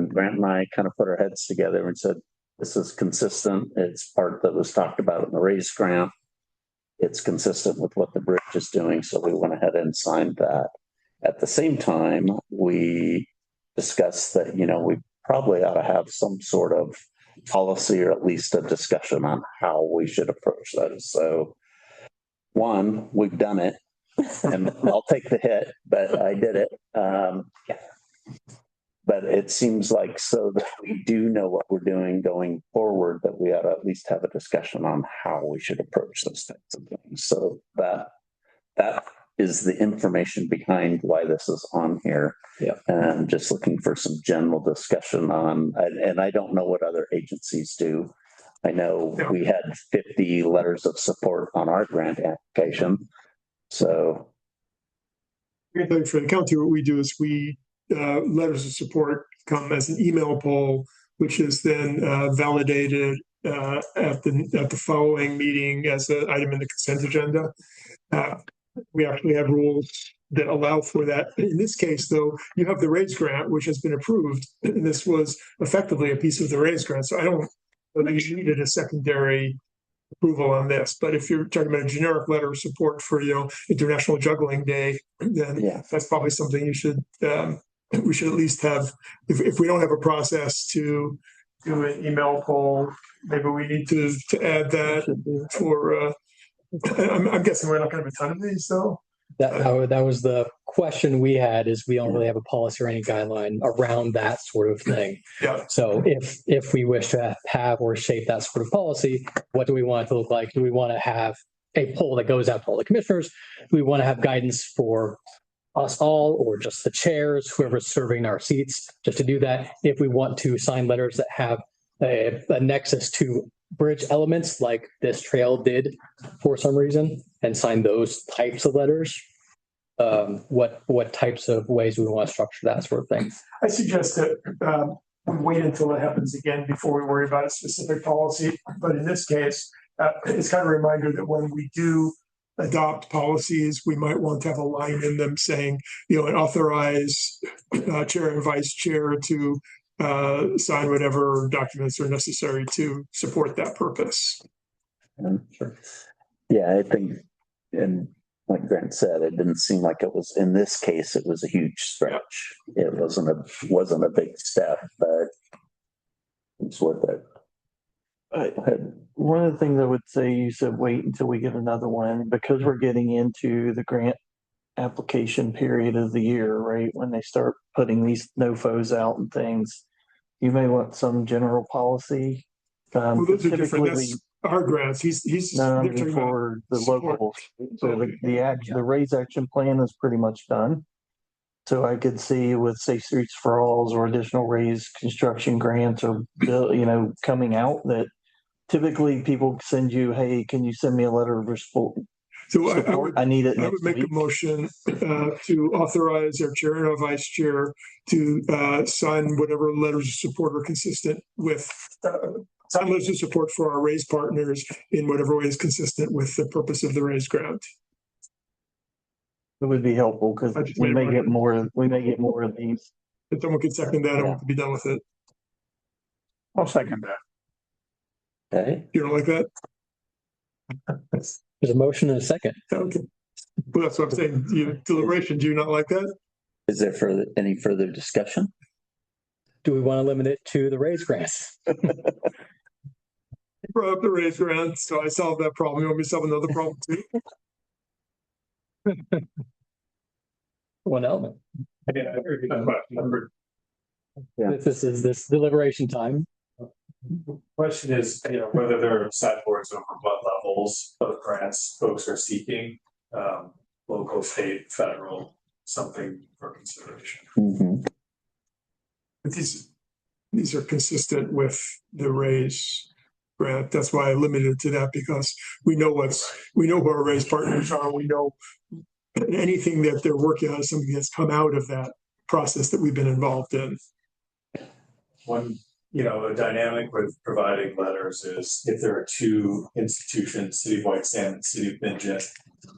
Grant and I kind of put our heads together and said, this is consistent. It's part that was talked about in the RAISE grant. It's consistent with what the bridge is doing. So we went ahead and signed that. At the same time, we discussed that, we probably ought to have some sort of policy or at least a discussion on how we should approach those. So one, we've done it and I'll take the hit, but I did it. But it seems like so that we do know what we're doing going forward, that we ought to at least have a discussion on how we should approach those types of things. So that is the information behind why this is on here. Yeah. And just looking for some general discussion on, and I don't know what other agencies do. I know we had 50 letters of support on our grant application. So For the county, what we do is we letters of support come as an email poll, which is then validated at the following meeting as an item in the consent agenda. We actually have rules that allow for that. In this case, though, you have the RAISE grant, which has been approved, and this was effectively a piece of the RAISE grant. So I don't think you needed a secondary approval on this. But if you're talking about a generic letter of support for, International Juggling Day, then that's probably something you should, we should at least have. If we don't have a process to do an email poll, maybe we need to add that for. I'm guessing we're not going to have a ton of these, though. That was the question we had, is we don't really have a policy or any guideline around that sort of thing. Yeah. So if we wish to have or shape that sort of policy, what do we want it to look like? Do we want to have a poll that goes out to all the commissioners? Do we want to have guidance for us all, or just the chairs, whoever's serving our seats, just to do that? If we want to sign letters that have a nexus to bridge elements like this trail did for some reason, and sign those types of letters, what types of ways we want to structure that sort of thing? I suggest that we wait until it happens again before we worry about a specific policy. But in this case, it's kind of a reminder that when we do adopt policies, we might want to have a line in them saying, and authorize chair and vice chair to sign whatever documents are necessary to support that purpose. Sure. Yeah, I think, and like Grant said, it didn't seem like it was, in this case, it was a huge stretch. It wasn't a big step, but it's worth it. One of the things I would say, you said wait until we get another one, because we're getting into the grant application period of the year, right? When they start putting these NOFOs out and things, you may want some general policy. Well, those are different. That's our grants. He's no, I mean for the local. So the RAISE action plan is pretty much done. So I could see with Safe Streets for Alls or additional RAISE construction grants or coming out, that typically people send you, hey, can you send me a letter of support? So I need it. I would make a motion to authorize our chair and our vice chair to sign whatever letters of support are consistent with sign letters of support for our RAISE partners in whatever way is consistent with the purpose of the RAISE grant. It would be helpful because we may get more. We may get more of these. If someone could second that, I want to be done with it. I'll second that. Okay. You don't like that? There's a motion and a second. Okay. Well, that's what I'm saying. Deliberation, do you not like that? Is there any further discussion? Do we want to limit it to the RAISE grants? You brought up the RAISE grant, so I solved that problem. You want me to solve another problem too? One element. Yeah. This deliberation time. Question is, whether there are sideboards over what levels of grants folks are seeking, local, state, federal, something for consideration. Mm-hmm. But these are consistent with the RAISE grant. That's why I limited it to that, because we know who our RAISE partners are. We know anything that they're working on is something that's come out of that process that we've been involved in. One, a dynamic with providing letters is if there are two institutions, City of White Sand and City of Bingen,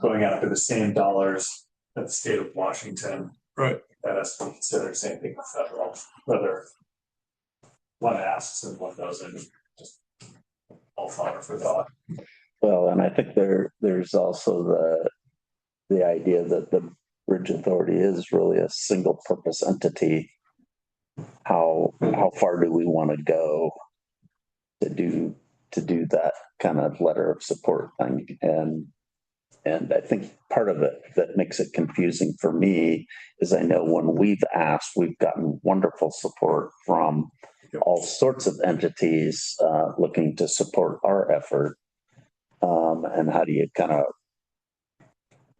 going after the same dollars at the state of Washington. Right. That has to be considered. Same thing with federal, whether one asks and one doesn't, just all fodder for thought. Well, and I think there's also the idea that the Bridge Authority is really a single purpose entity. How far do we want to go to do that kind of letter of support thing? And I think part of it that makes it confusing for me is I know when we've asked, we've gotten wonderful support from all sorts of entities looking to support our effort. And how do you kind of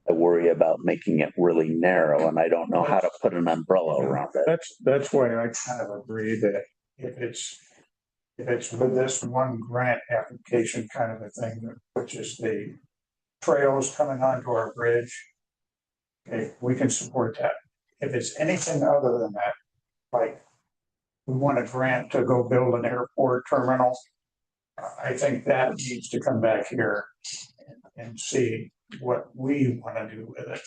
worry about making it really narrow, and I don't know how to put an umbrella around it. That's why I kind of agree that if it's with this one grant application kind of a thing, which is the trails coming onto our bridge, okay, we can support that. if it's anything other than that, like we want a grant to go build an airport terminal, I think that needs to come back here and see what we want to do with it.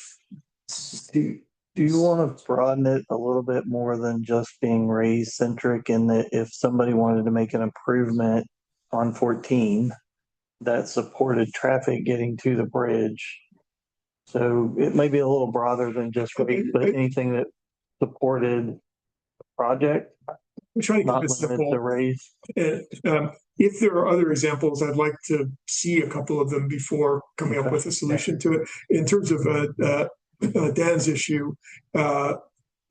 Do you want to broaden it a little bit more than just being race centric, in that if somebody wanted to make an improvement on 14 that supported traffic getting to the bridge? So it may be a little broader than just rate, but anything that supported the project. I'm trying to keep not it limited simple. to race. If there are other examples, I'd like to see a couple of them before coming up with a solution to it. In terms of Dan's issue,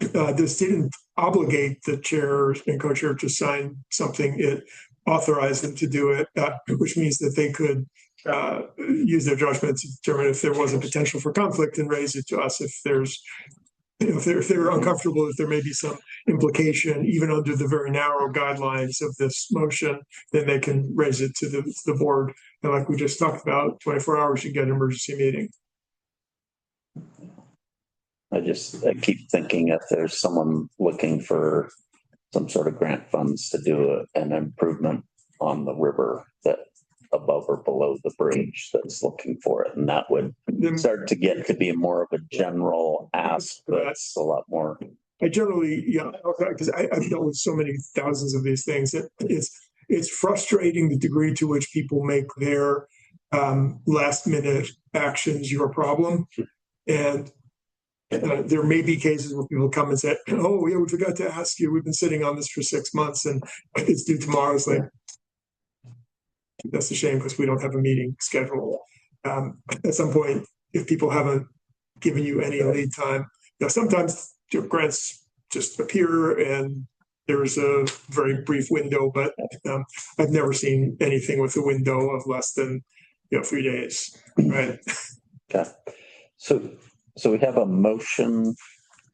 this didn't obligate the chairs and co-chair to sign something. It authorized them to do it, which means that they could use their judgment to determine if there was a potential for conflict and raise it to us if there's, if they're uncomfortable, if there may be some implication, even under the very narrow guidelines of this motion, then they can raise it to the board. And like we just talked about, 24 hours, you get an emergency meeting. I keep thinking if there's someone looking for some sort of grant funds to do an improvement on the river that above or below the bridge that's looking for it. And that would start to get to be more of a general ask, but it's a lot more. I generally, because I've dealt with so many thousands of these things. It's frustrating the degree to which people make their last minute actions your problem. And there may be cases where people come and say, "Oh, yeah, we forgot to ask you. We've been sitting on this for 6 months and it's due tomorrow." It's like, that's a shame because we don't have a meeting scheduled. At some point, if people haven't given you any lead time, sometimes grants just appear and there's a very brief window, but I've never seen anything with a window of less than 3 days, right? Okay. So we have a motion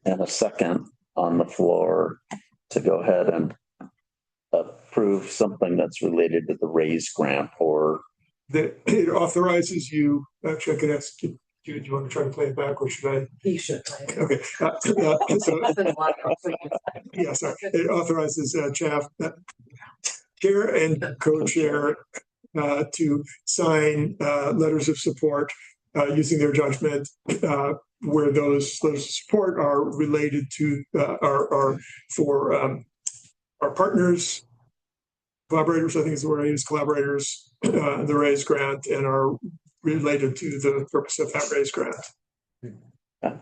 and a second on the floor to go ahead and approve something that's related to the RAISE grant, or that it authorizes you. Actually, I could ask you, do you want to try to play it back, or should I? You should play it. Okay. Yeah, sorry. It authorizes chair and co-chair to sign letters of support using their judgment, where those letters of support are related to are for our partners, collaborators, I think is the word I use, collaborators, the RAISE grant, and are related to the purpose of that RAISE grant. All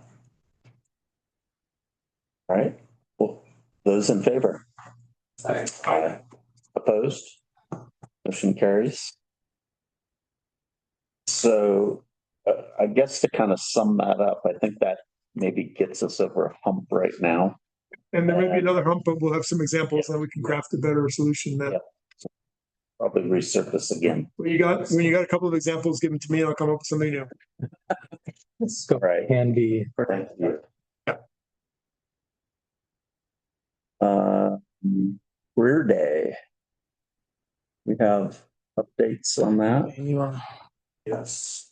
right. Well, those in favor? Aye. Opposed? Motion carries. So I guess to kind of sum that up, I think that maybe gets us over a hump right now. And there may be another hump, but we'll have some examples and we can craft a better solution then. Probably resurface again. When you got a couple of examples given to me, I'll come up with something new. Right. Can be. Thank you. Career Day. We have updates on that. Yes.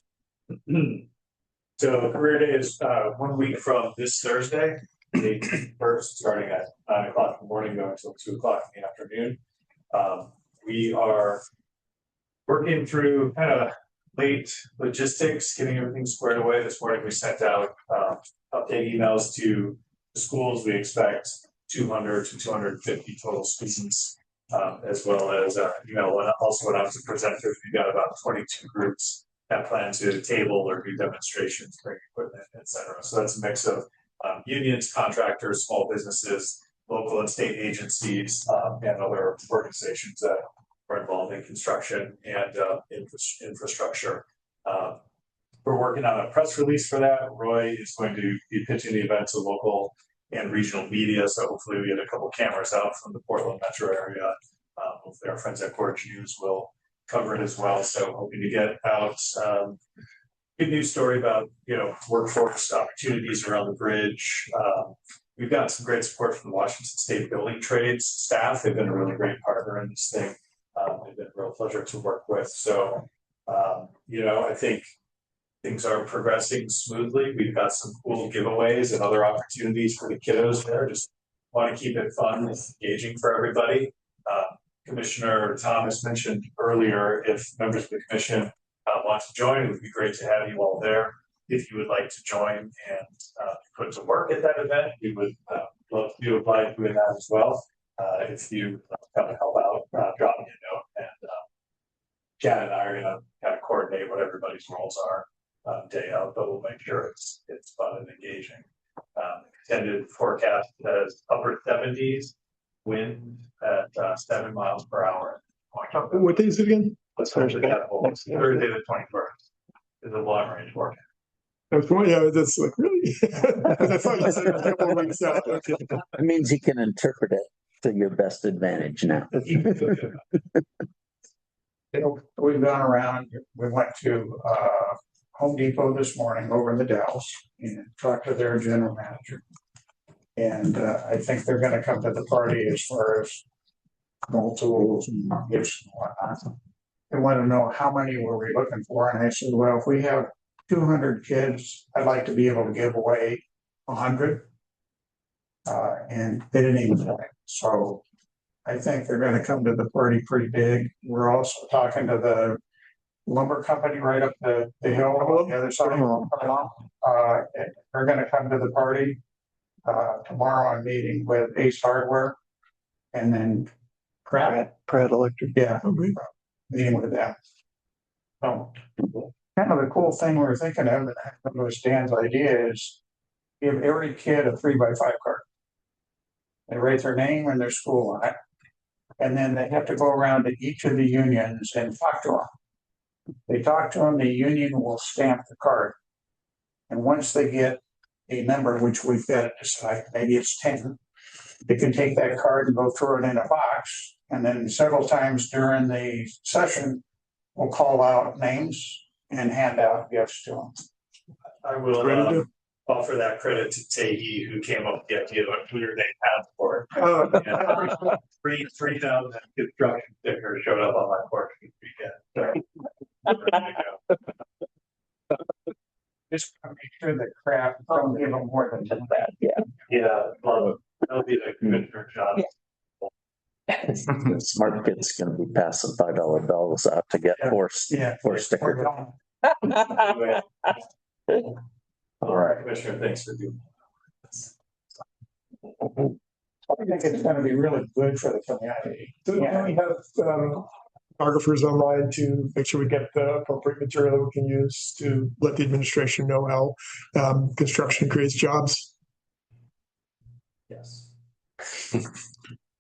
So Career Day is 1 week from this Thursday, the 18th, starting at 9 o'clock in the morning, going until 2 o'clock in the afternoon. We are working through kind of late logistics, getting everything squared away. This morning we sent out update emails to the schools. We expect 200 to 250 total students, as well as also went out to presenters. We've got about 22 groups that plan to table or do demonstrations, bring equipment, etc. So that's a mix of unions, contractors, small businesses, local and state agencies, and other organizations that are involved in construction and infrastructure. We're working on a press release for that. Roy is going to be pitching the event to local and regional media, so hopefully we get a couple cameras out from the Portland metro area. Hopefully our friends at Gorge News will cover it as well. So hoping to get out good news story about workforce opportunities around the bridge. We've got some great support from the Washington State Building Trades staff. They've been a really great partner in this thing. They've been a real pleasure to work with. So I think things are progressing smoothly. We've got some cool giveaways and other opportunities for the kiddos there. Just want to keep it fun and engaging for everybody. Commissioner Thomas mentioned earlier, if members of the commission want to join, it would be great to have you all there. If you would like to join and put to work at that event, we would love to apply doing that as well. If you come and help out, drop me a note, and Chad and I are gonna kind of coordinate what everybody's roles are day out, but we'll make sure it's fun and engaging. Extended forecast says upper 70s, wind at 7 miles per hour. What day is it again? Thursday the 21st is a long range forecast. Yeah, that's like really. I thought you said a couple of weeks out. Okay. It means you can interpret it to your best advantage now. We've gone around, we went to Home Depot this morning over in the Dalles and talked to their general manager. And I think they're gonna come to the party as far as small tools and gifts and whatnot. They want to know how many were we looking for, and I said, well, if we have 200 kids, I'd like to be able to give away 100. And they didn't even try. So I think they're going to come to the party pretty big. We're also talking to the lumber company right up the hill on the other side. They're going to come to the party. Tomorrow I'm meeting with Ace Hardware and then Pratt Electric. Yeah, meeting with them. So kind of the cool thing we're thinking of, and was Stan's idea, is give every kid a 3x5 card. They write their name and their school on it. And then they have to go around to each of the unions and talk to them. They talk to them, the union will stamp the card. And once they get a number, which we've got to decide, maybe it's 10, they can take that card and go throw it in a box. And then several times during the session, we'll call out names and hand out gifts to them. I will offer that credit to Tahi, who came up with the idea of a clear day passport. 3,000 construction stickers showed up on my porch this weekend. Just make sure the crap don't give them more than that. Yeah, well, that'll be the commissioner job. Smart kid's gonna be passing $5 bills out to get four stickers. All right, Commissioner, thanks for doing this. I think it's going to be really good for the community. So can we have photographers online to make sure we get the appropriate material that we can use to let the administration know how construction creates jobs? Yes.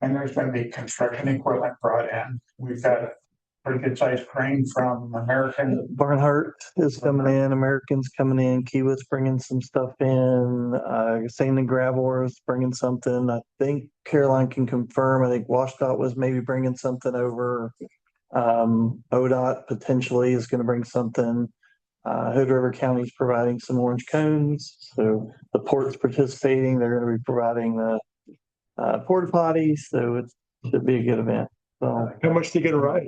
And there's going to be construction equipment brought in. We've got a pretty good sized crane from American. Barnhart is coming in, American's coming in, Kiwa's bringing some stuff in, Sand and Gravel is bringing something. I think Caroline can confirm. I think WashDOT was maybe bringing something over. ODOT potentially is going to bring something. Hood River County is providing some orange cones. So the port's participating. They're going to be providing the porta potties. So it should be a good event. So how much to get a ride?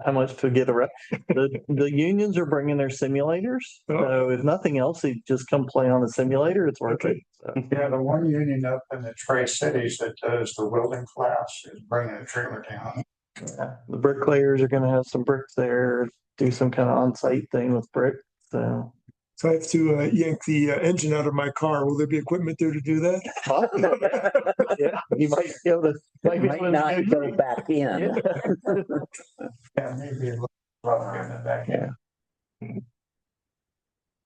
How much to get a ride? The unions are bringing their simulators. So if nothing else, they just come play on the simulator. It's worth it. So. Yeah, the one union up in the Tri-Cities that does the welding class is bringing a trailer down. Yeah, the bricklayers are going to have some bricks there, do some kind of on-site thing with brick. So I have to yank the engine out of my car. Will there be equipment there to do that? Yeah, you might be able to. Might not go back in. Yeah, maybe a little rough in the back end. Yeah.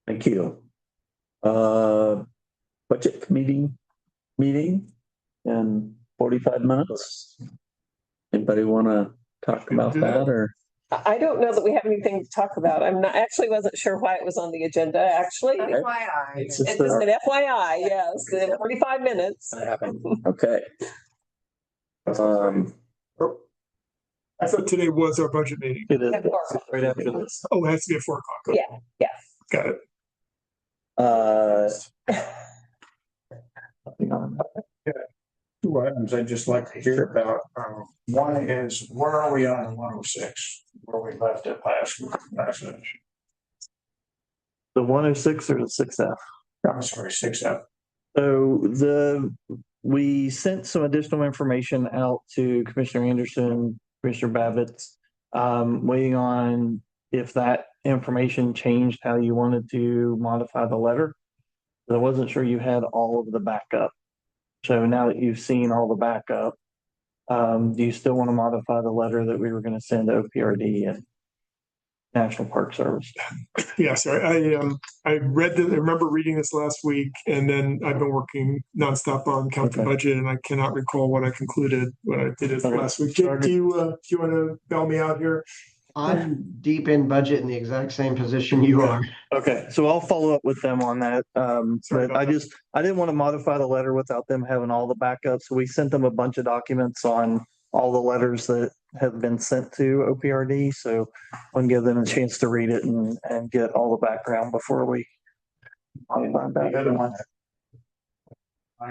Thank you. Budget committee meeting in 45 minutes. Anybody want to talk about that or? I don't know that we have anything to talk about. Wasn't sure why it was on the agenda, actually. FYI. It's just an FYI, yes, 45 minutes. Okay. I thought today was our budget meeting. It is right after this. Oh, it has to be at 4 o'clock. Yeah. Got it. Two items I'd just like to hear about. One is, where are we on the 106, where we left it last session? The 106 or the 6F? I'm sorry, 6F. So we sent some additional information out to Commissioner Anderson, Commissioner Babbitt, waiting on if that information changed how you wanted to modify the letter. I wasn't sure you had all of the backup. So now that you've seen all the backup, do you still want to modify the letter that we were going to send to OPRD and National Park Service? Yeah, sorry. I remember reading this last week, and then I've been working nonstop on county budget, and I cannot recall what I concluded when I did it last week. Jake, do you want to bail me out here? I'm deep in budget in the exact same position you are. Okay, so I'll follow up with them on that. But I didn't want to modify the letter without them having all the backups. So we sent them a bunch of documents on all the letters that have been sent to OPRD. So I want to give them a chance to read it and get all the background before we modify that. The other one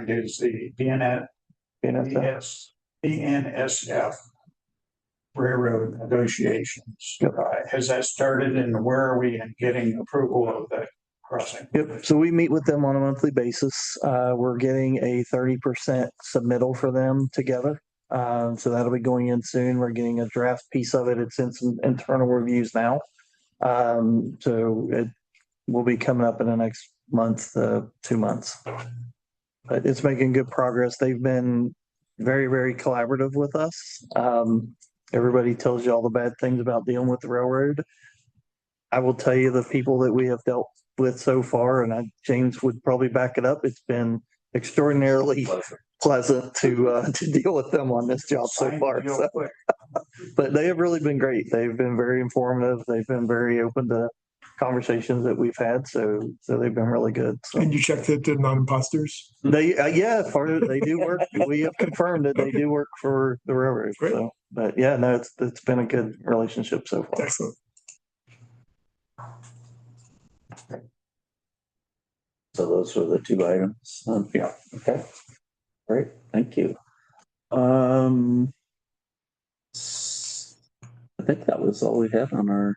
is the BNSF railroad negotiations. Has that started, and where are we in getting approval of the crossing? Yep. So we meet with them on a monthly basis. We're getting a 30% submittal for them together. So that'll be going in soon. We're getting a draft piece of it. It's in some internal reviews now. So it will be coming up in the next month, 2 months. But it's making good progress. They've been very, very collaborative with us. Everybody tells you all the bad things about dealing with the railroad. I will tell you the people that we have dealt with so far, and James would probably back it up. It's been extraordinarily pleasant to deal with them on this job so far. So. But they have really been great. They've been very informative. They've been very open to conversations that we've had. So they've been really good. So. And you checked that they're not imposters? They, they do work. We have confirmed that they do work for the railroad. Great. So, but yeah, no, it's been a good relationship so far. Excellent. So those were the two items. Yeah. Okay. Great. Thank you. I think that was all we had on our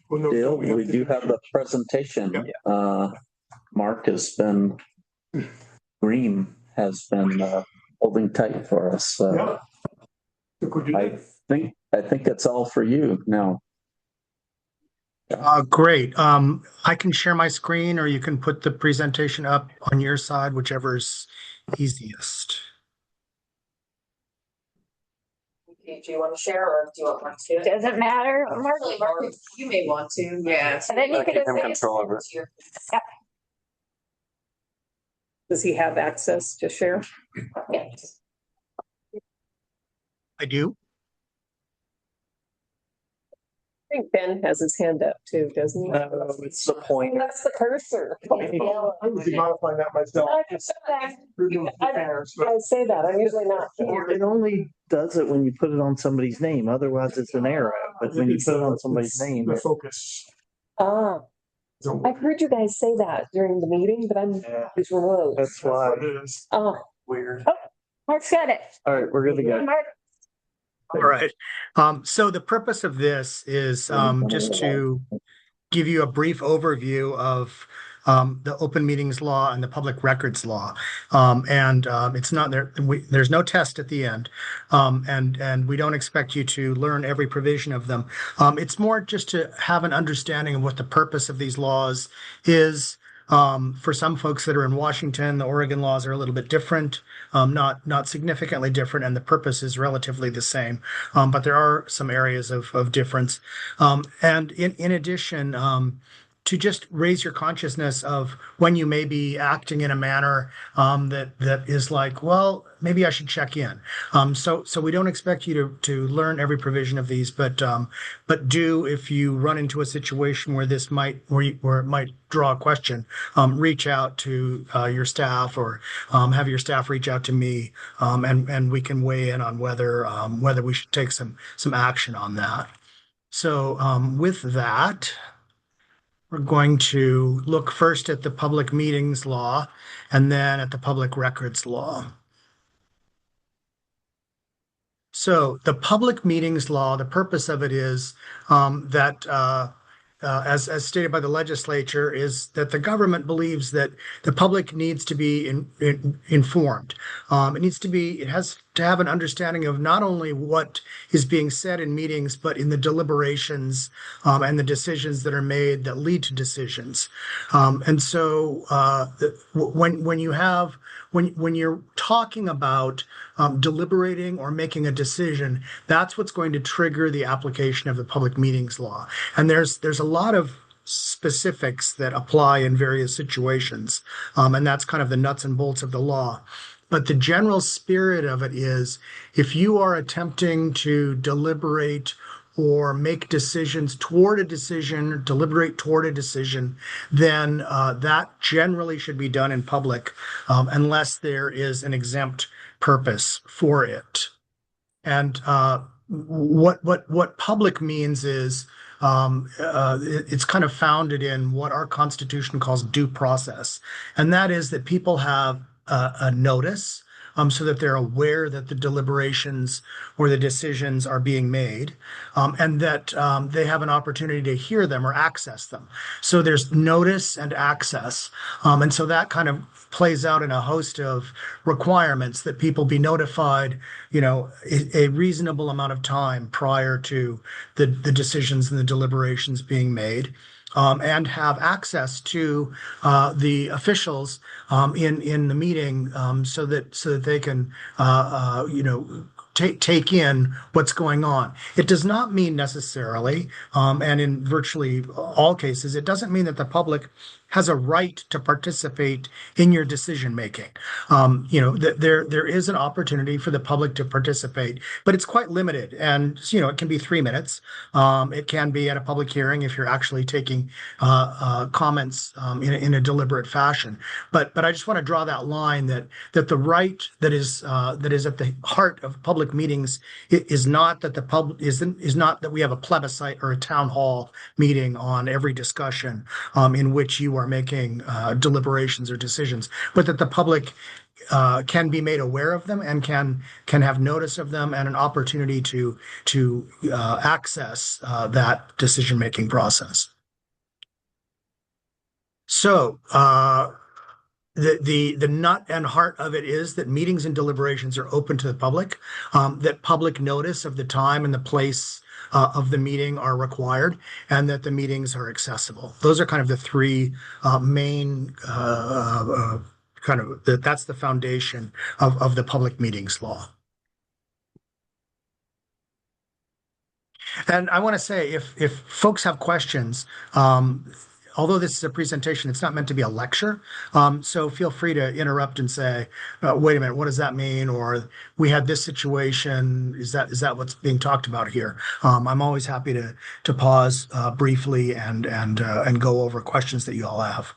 deal. We do have the presentation. Yeah. Mark has been holding tight for us. Yeah. I think it's all for you now. Great. I can share my screen, or you can put the presentation up on your side, whichever's easiest. Do you want to share, or do you want Mark to do it? Doesn't matter. Mark, You may want to, yeah. And then you can Keep him control over it. Yep. Does he have access to share? Yeah. I do. I think Ben has his hand up too, doesn't he? It's the point. That's the cursor. I would be modifying that myself. I say that. I'm usually not here. It only does it when you put it on somebody's name. Otherwise, it's an arrow. But when you put it on somebody's name, the focus. I've heard you guys say that during the meeting, but I'm just remote. That's why. Oh, weird. Oh, Mark's got it. All right, we're good to go. Mark. All right. So the purpose of this is just to give you a brief overview of the open meetings law and the public records law. It's not there. There's no test at the end. And we don't expect you to learn every provision of them. It's more just to have an understanding of what the purpose of these laws is. For some folks that are in Washington, the Oregon laws are a little bit different, not significantly different, and the purpose is relatively the same. But there are some areas of difference. And in addition, to just raise your consciousness of when you may be acting in a manner that is like, well, maybe I should check in. So we don't expect you to learn every provision of these, but do, if you run into a situation where this might where it might draw a question, reach out to your staff, or have your staff reach out to me, and we can weigh in on whether we should take some action on that. So with that, we're going to look first at the public meetings law and then at the public records law. So the public meetings law, the purpose of it is that as stated by the legislature, is that the government believes that the public needs to be informed. It has to have an understanding of not only what is being said in meetings, but in the deliberations and the decisions that are made that lead to decisions. And so when you're talking about deliberating or making a decision, that's what's going to trigger the application of the public meetings law. And there's a lot of specifics that apply in various situations. And that's kind of the nuts and bolts of the law. But the general spirit of it is, if you are attempting to deliberate or make decisions toward a decision, deliberate toward a decision, then that generally should be done in public, unless there is an exempt purpose for it. And what public means is, it's kind of founded in what our Constitution calls due process. And that is that people have a notice, so that they're aware that the deliberations or the decisions are being made, and that they have an opportunity to hear them or access them. So there's notice and access. And so that kind of plays out in a host of requirements, that people be notified, a reasonable amount of time prior to the decisions and the deliberations being made. And have access to the officials in the meeting, so that they can take in what's going on. It does not mean necessarily, and in virtually all cases, it doesn't mean that the public has a right to participate in your decision making. That there is an opportunity for the public to participate, but it's quite limited. And it can be 3 minutes. It can be at a public hearing if you're actually taking comments in a deliberate fashion. But I just want to draw that line that the right that is at the heart of public meetings is not that the public is not that we have a plebiscite or a town hall meeting on every discussion in which you are making deliberations or decisions, but that the public can be made aware of them and can have notice of them and an opportunity to access that decision-making process. So the nut and heart of it is that meetings and deliberations are open to the public, that public notice of the time and the place of the meeting are required, and that the meetings are accessible. Those are kind of the three main that's the foundation of the public meetings law. And I want to say, if folks have questions, although this is a presentation, it's not meant to be a lecture. So feel free to interrupt and say, wait a minute, what does that mean? Or we had this situation. Is that what's being talked about here? I'm always happy to pause briefly and go over questions that you all have.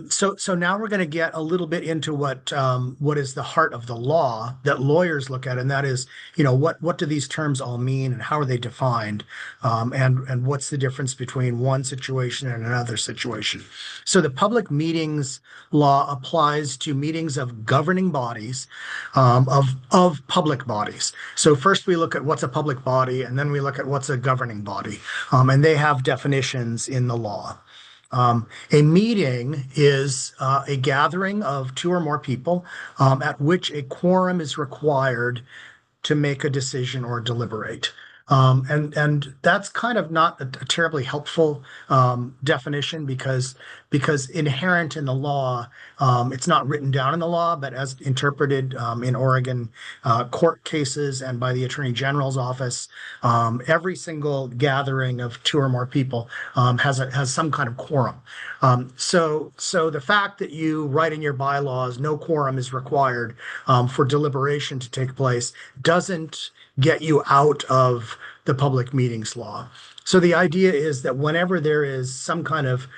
So now we're going to get a little bit into what is the heart of the law that lawyers look at, and that is, what do these terms all mean and how are they defined, and what's the difference between one situation and another situation. So the public meetings law applies to meetings of governing bodies, of public bodies. So first we look at what's a public body, and then we look at what's a governing body, and they have definitions in the law. A meeting is a gathering of 2 or more people at which a quorum is required to make a decision or deliberate. And that's kind of not a terribly helpful definition because inherent in the law, it's not written down in the law, but as interpreted in Oregon court cases and by the Attorney General's office, every single gathering of 2 or more people has some kind of quorum. So the fact that you write in your bylaws no quorum is required for deliberation to take place doesn't get you out of the public meetings law. So the idea is that whenever there is some kind of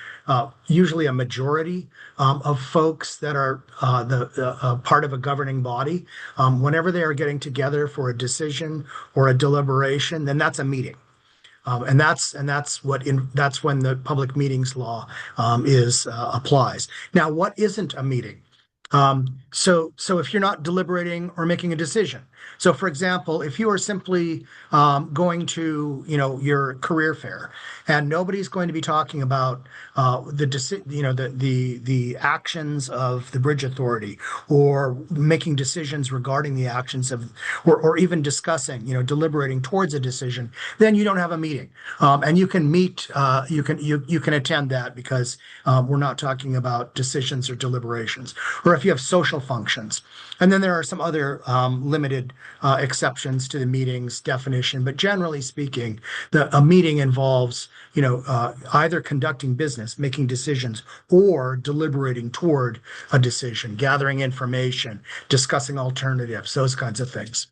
usually a majority of folks that are the part of a governing body, whenever they are getting together for a decision or a deliberation, then that's a meeting. And that's when the public meetings law applies. Now, what isn't a meeting? So if you're not deliberating or making a decision, so for example, if you are simply going to, your career fair, and nobody's going to be talking about the actions of the bridge authority, or making decisions regarding the actions of, or even discussing, deliberating towards a decision, then you don't have a meeting, and you can meet, you can attend that because we're not talking about decisions or deliberations, or if you have social functions. And then there are some other limited exceptions to the meeting's definition. But generally speaking, a meeting involves, either conducting business, making decisions, or deliberating toward a decision, gathering information, discussing alternatives, those kinds of things.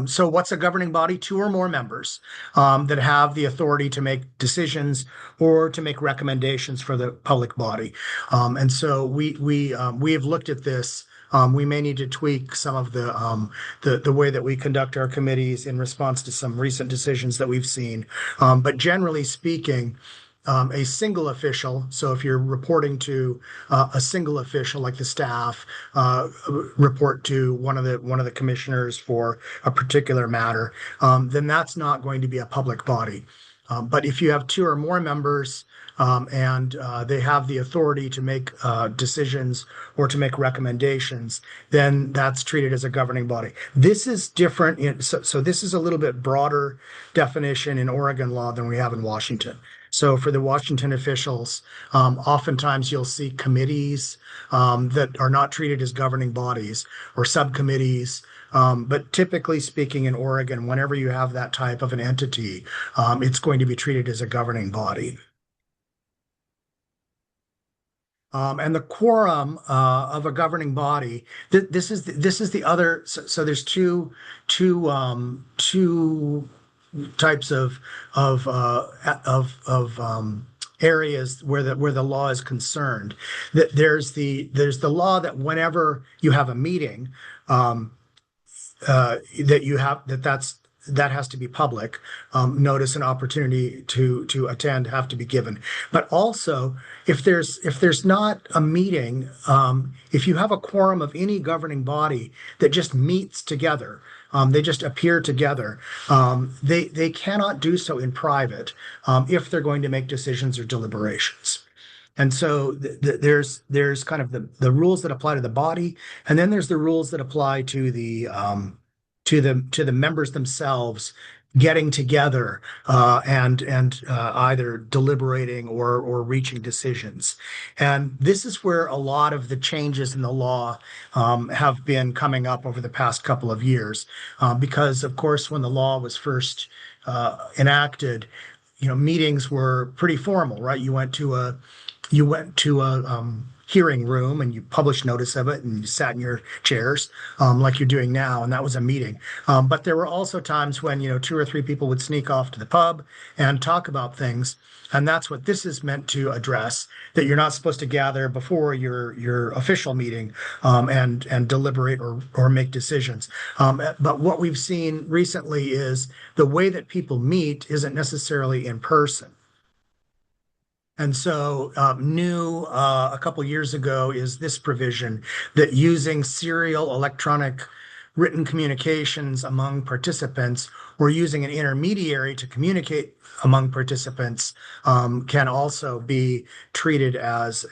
So what's a governing body? Two or more members that have the authority to make decisions or to make recommendations for the public body. And so we have looked at this. We may need to tweak some of the way that we conduct our committees in response to some recent decisions that we've seen. But generally speaking, a single official. So if you're reporting to a single official, like the staff, report to one of the commissioners for a particular matter, then that's not going to be a public body. But if you have two or more members, and they have the authority to make decisions or to make recommendations, then that's treated as a governing body. This is different. So this is a little bit broader definition in Oregon law than we have in Washington. So for the Washington officials, oftentimes you'll see committees that are not treated as governing bodies, or subcommittees. But typically speaking, in Oregon, whenever you have that type of an entity, it's going to be treated as a governing body. And the quorum of a governing body. This is the other. So there's two types of areas where the law is concerned. That there's the law that whenever you have a meeting, that has to be public. Notice and opportunity to attend have to be given. But also, if there's not a meeting, if you have a quorum of any governing body that just meets together, they just appear together, they cannot do so in private if they're going to make decisions or deliberations. And so there's kind of the rules that apply to the body, and then there's the rules that apply to the members themselves getting together and either deliberating or reaching decisions. And this is where a lot of the changes in the law have been coming up over the past couple of years, because of course when the law was first enacted, meetings were pretty formal, right? You went to a hearing room and you published notice of it and you sat in your chairs like you're doing now, and that was a meeting. But there were also times when two or three people would sneak off to the pub and talk about things, and that's what this is meant to address. That you're not supposed to gather before your official meeting and deliberate or make decisions. But what we've seen recently is the way that people meet isn't necessarily in person. And so new a couple years ago is this provision that using serial electronic written communications among participants, or using an intermediary to communicate among participants, can also be treated as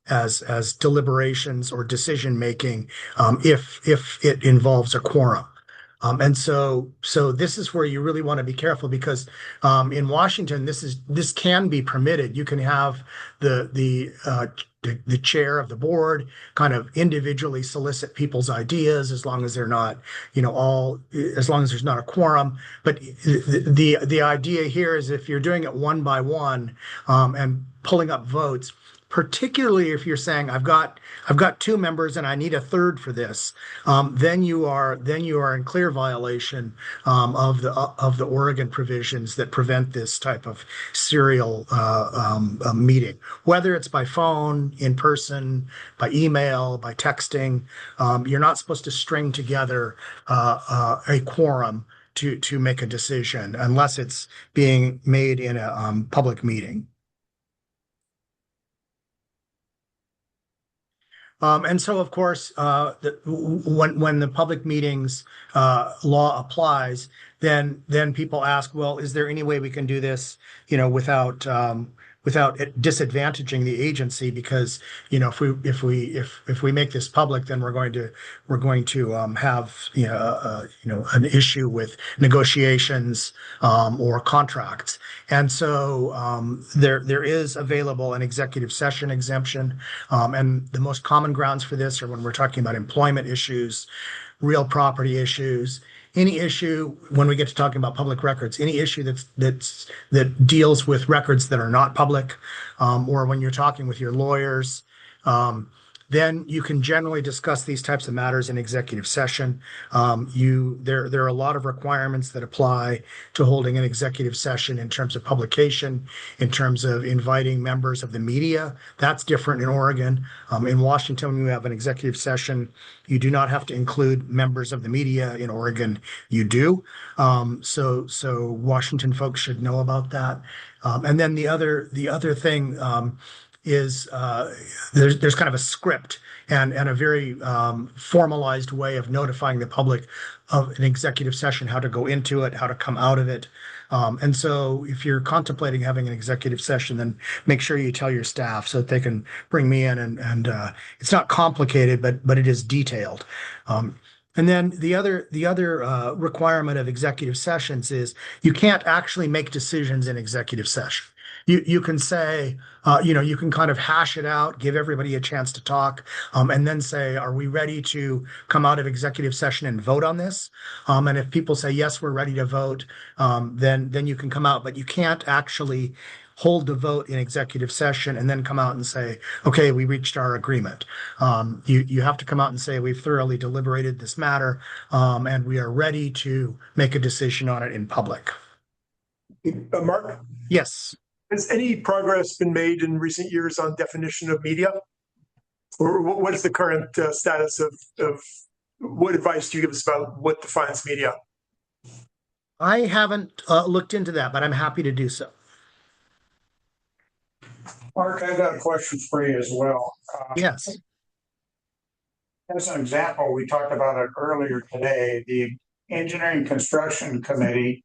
as deliberations or decision making if it involves a quorum. And so this is where you really want to be careful, because in Washington, this can be permitted. You can have the chair of the board kind of individually solicit people's ideas, as long as they're not, as long as there's not a quorum. But the idea here is, if you're doing it one by one and pulling up votes, particularly if you're saying I've got two members and I need a third for this, then you are in clear violation of the Oregon provisions that prevent this type of serial meeting, whether it's by phone, in person, by email, by texting. You're not supposed to string together a quorum to make a decision unless it's being made in a public meeting. And so, of course, when the public meetings law applies, then people ask, well, is there any way we can do this, without it disadvantaging the agency? Because if we make this public, then we're going to have an issue with negotiations or contracts. And so there is available an executive session exemption, and the most common grounds for this are when we're talking about employment issues, real property issues, any issue when we get to talking about public records, any issue that deals with records that are not public, or when you're talking with your lawyers. Then you can generally discuss these types of matters in executive session. There are a lot of requirements that apply to holding an executive session in terms of publication, in terms of inviting members of the media. That's different in Oregon. In Washington, when you have an executive session, you do not have to include members of the media. In Oregon, you do. So Washington folks should know about that. And then the other thing is there's kind of a script and a very formalized way of notifying the public of an executive session, how to go into it, how to come out of it. And so if you're contemplating having an executive session, then make sure you tell your staff so that they can bring me in, and it's not complicated, but it is detailed. And then the other requirement of executive sessions is you can't actually make decisions in executive session. You can say, you can kind of hash it out, give everybody a chance to talk, and then say, are we ready to come out of executive session and vote on this? And if people say, yes, we're ready to vote, then you can come out, but you can't actually hold the vote in executive session and then come out and say, okay, we reached our agreement. You have to come out and say, we've thoroughly deliberated this matter, and we are ready to make a decision on it in public. Mark? Yes. Has any progress been made in recent years on definition of media? Or what is the current status of what advice do you give us about what defines media? I haven't looked into that, but I'm happy to do so. Mark, I've got a question for you as well. Yes. As an example, we talked about it earlier today, the Engineering Construction Committee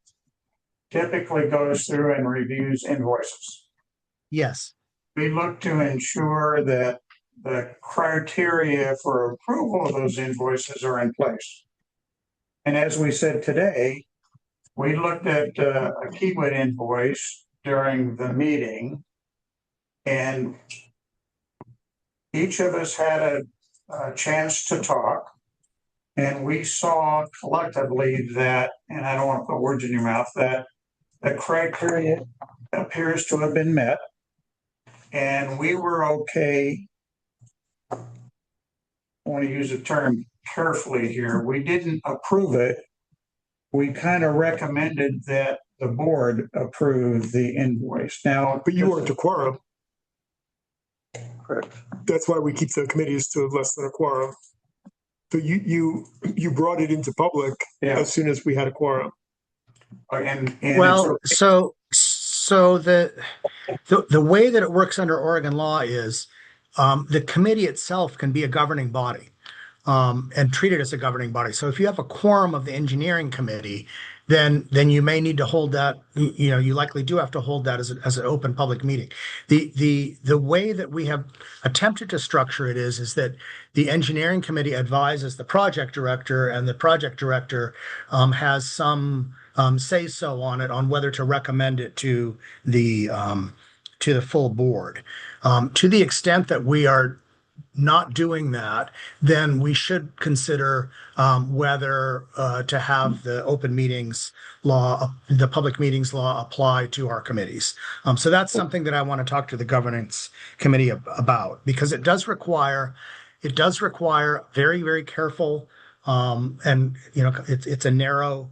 typically goes through and reviews invoices. Yes. We look to ensure that the criteria for approval of those invoices are in place. And as we said today, we looked at a Kiewit invoice during the meeting, and each of us had a chance to talk. And we saw collectively that, and I don't want to put words in your mouth, that the criteria appears to have been met. And we were okay. I want to use the term carefully here. We didn't approve it. We kind of recommended that the board approve the invoice. Now, but you weren't a quorum. Correct. That's why we keep the committees to less than a quorum. So you brought it into public as soon as we had a quorum. And well, so the way that it works under Oregon law is the committee itself can be a governing body and treat it as a governing body. So if you have a quorum of the engineering committee, then you may need to hold that. You likely do have to hold that as an open public meeting. The way that we have attempted to structure it is that the engineering committee advises the project director, and the project director has some say so on it, on whether to recommend it to the full board. To the extent that we are not doing that, then we should consider whether to have the open meetings law, the public meetings law, apply to our committees. So that's something that I want to talk to the governance committee about, because it does require very, very careful, and it's a narrow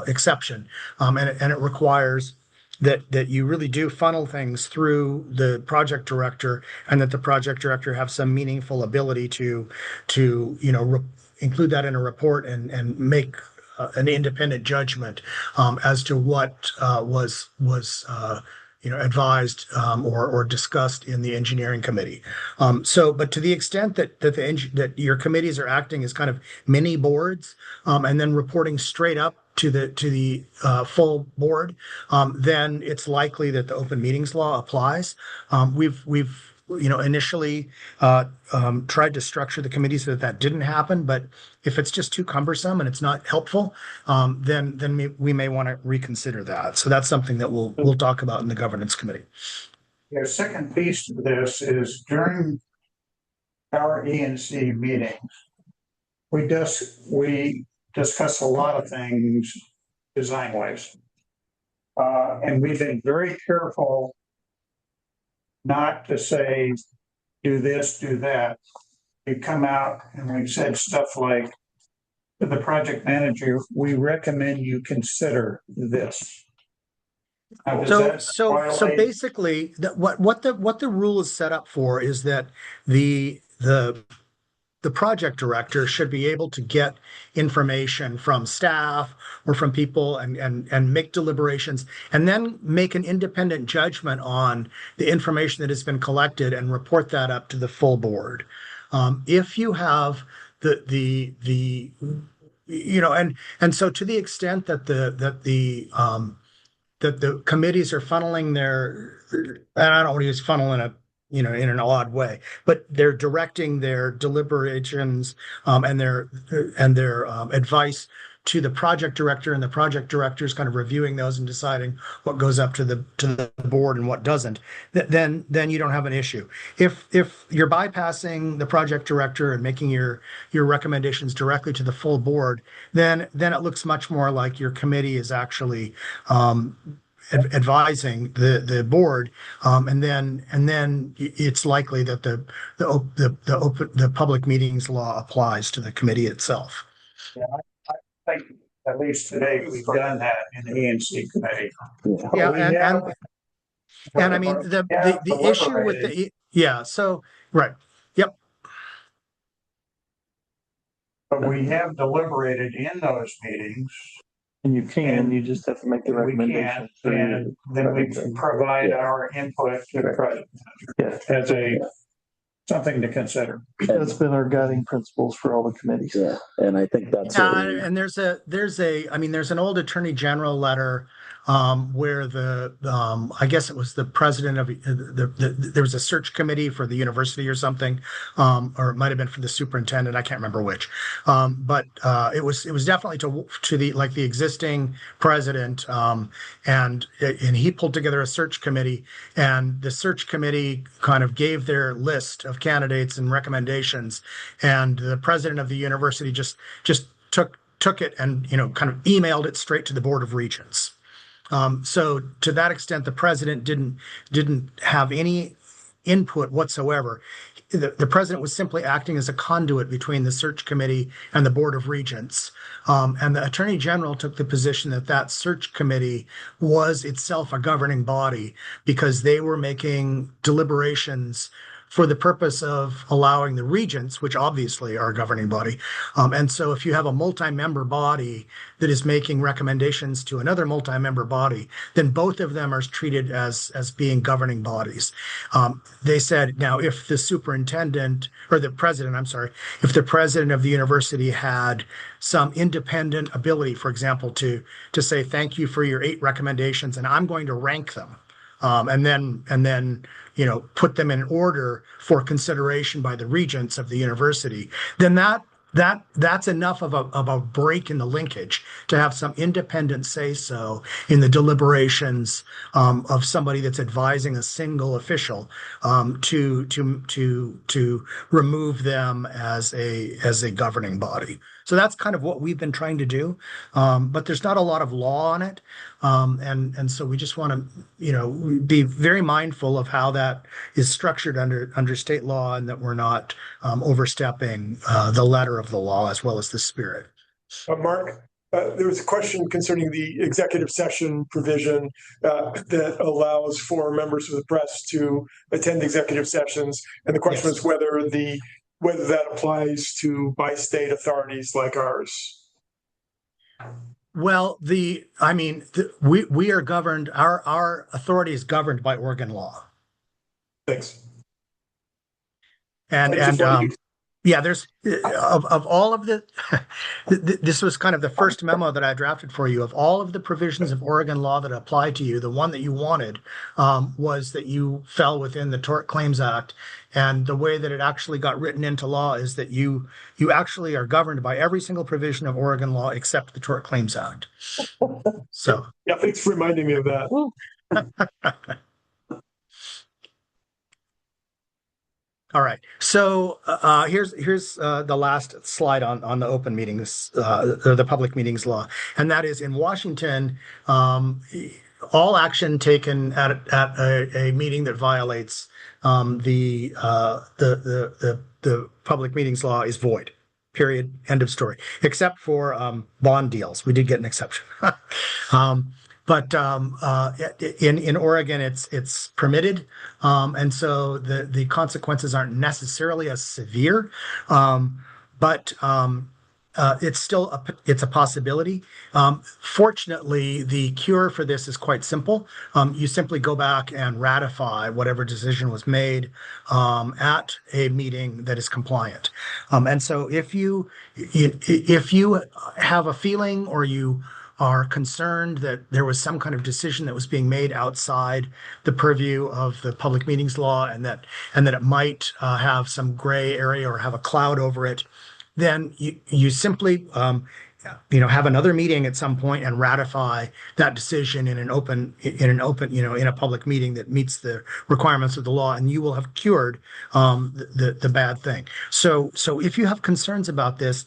exception, and it requires that you really do funnel things through the project director, and that the project director have some meaningful ability to include that in a report and make an independent judgment as to what was advised or discussed in the engineering committee. But to the extent that your committees are acting as kind of mini boards and then reporting straight up to the full board, then it's likely that the open meetings law applies. We've initially tried to structure the committee so that didn't happen, but if it's just too cumbersome and it's not helpful, then we may want to reconsider that. So that's something that we'll talk about in the governance committee. The second piece to this is during our E&C meetings, we discuss a lot of things design-wise. And we've been very careful not to say, do this, do that. We come out and we've said stuff like, to the project manager, we recommend you consider this. Now, So basically, what the rule is set up for is that the project director should be able to get information from staff or from people and make deliberations and then make an independent judgment on the information that has been collected and report that up to the full board. If you have and so to the extent that the committees are funneling their, and I don't want to use funnel in an odd way, but they're directing their deliberations and their advice to the project director, and the project director is kind of reviewing those and deciding what goes up to the board and what doesn't. Then you don't have an issue. If you're bypassing the project director and making your recommendations directly to the full board, then it looks much more like your committee is actually advising the board, and then it's likely that the public meetings law applies to the committee itself. Yeah, I think at least today we've done that in the E&C committee. Yeah, and I mean the issue with right. Yep. But we have deliberated in those meetings. And you just have to make the recommendation. And then we can provide our input to the project manager as something to consider. That's been our guiding principles for all the committees. Yeah, and I think that's and there's an old attorney general letter where I guess it was the president of there was a search committee for the university or something, or it might have been for the superintendent. I can't remember which, but it was definitely to the existing president, and he pulled together a search committee, and the search committee kind of gave their list of candidates and recommendations, and the president of the university just took it and kind of emailed it straight to the Board of Regents. So to that extent, the president didn't have any input whatsoever. The president was simply acting as a conduit between the search committee and the Board of Regents. And the attorney general took the position that search committee was itself a governing body because they were making deliberations for the purpose of allowing the regents, which obviously are a governing body. And so if you have a multi-member body that is making recommendations to another multi-member body, then both of them are treated as being governing bodies. They said, now, if the superintendent or the president, if the president of the university had some independent ability, for example, to say, thank you for your 8 recommendations, and I'm going to rank them. And then put them in order for consideration by the regents of the university, then that's enough of a break in the linkage to have some independent say so in the deliberations of somebody that's advising a single official to remove them as a governing body. So that's kind of what we've been trying to do, but there's not a lot of law on it, and so we just want to be very mindful of how that is structured under state law, and that we're not overstepping the letter of the law as well as the spirit. Mark, there was a question concerning the executive session provision that allows for members of the press to attend executive sessions, and the question was whether that applies to by state authorities like ours. Well, we are governed, our authority is governed by Oregon law. Thanks. And, I just wanted yeah, there's of all of the, this was kind of the first memo that I drafted for you. Of all of the provisions of Oregon law that apply to you, the one that you wanted was that you fell within the Tort Claims Act. And the way that it actually got written into law is that you actually are governed by every single provision of Oregon law except the Tort Claims Act. So Yeah, thanks for reminding me of that. all right. So here's the last slide on the open meetings, or the public meetings law, and that is in Washington, all action taken at a meeting that violates the public meetings law is void. Period. End of story. Except for bond deals, we did get an exception. But in Oregon, it's permitted, and so the consequences aren't necessarily as severe, but it's still it's a possibility. Fortunately, the cure for this is quite simple. You simply go back and ratify whatever decision was made at a meeting that is compliant. And so if you have a feeling or you are concerned that there was some kind of decision that was being made outside the purview of the public meetings law and that it might have some gray area or have a cloud over it, then you simply have another meeting at some point and ratify that decision in a public meeting that meets the requirements of the law, and you will have cured the bad thing. So if you have concerns about this,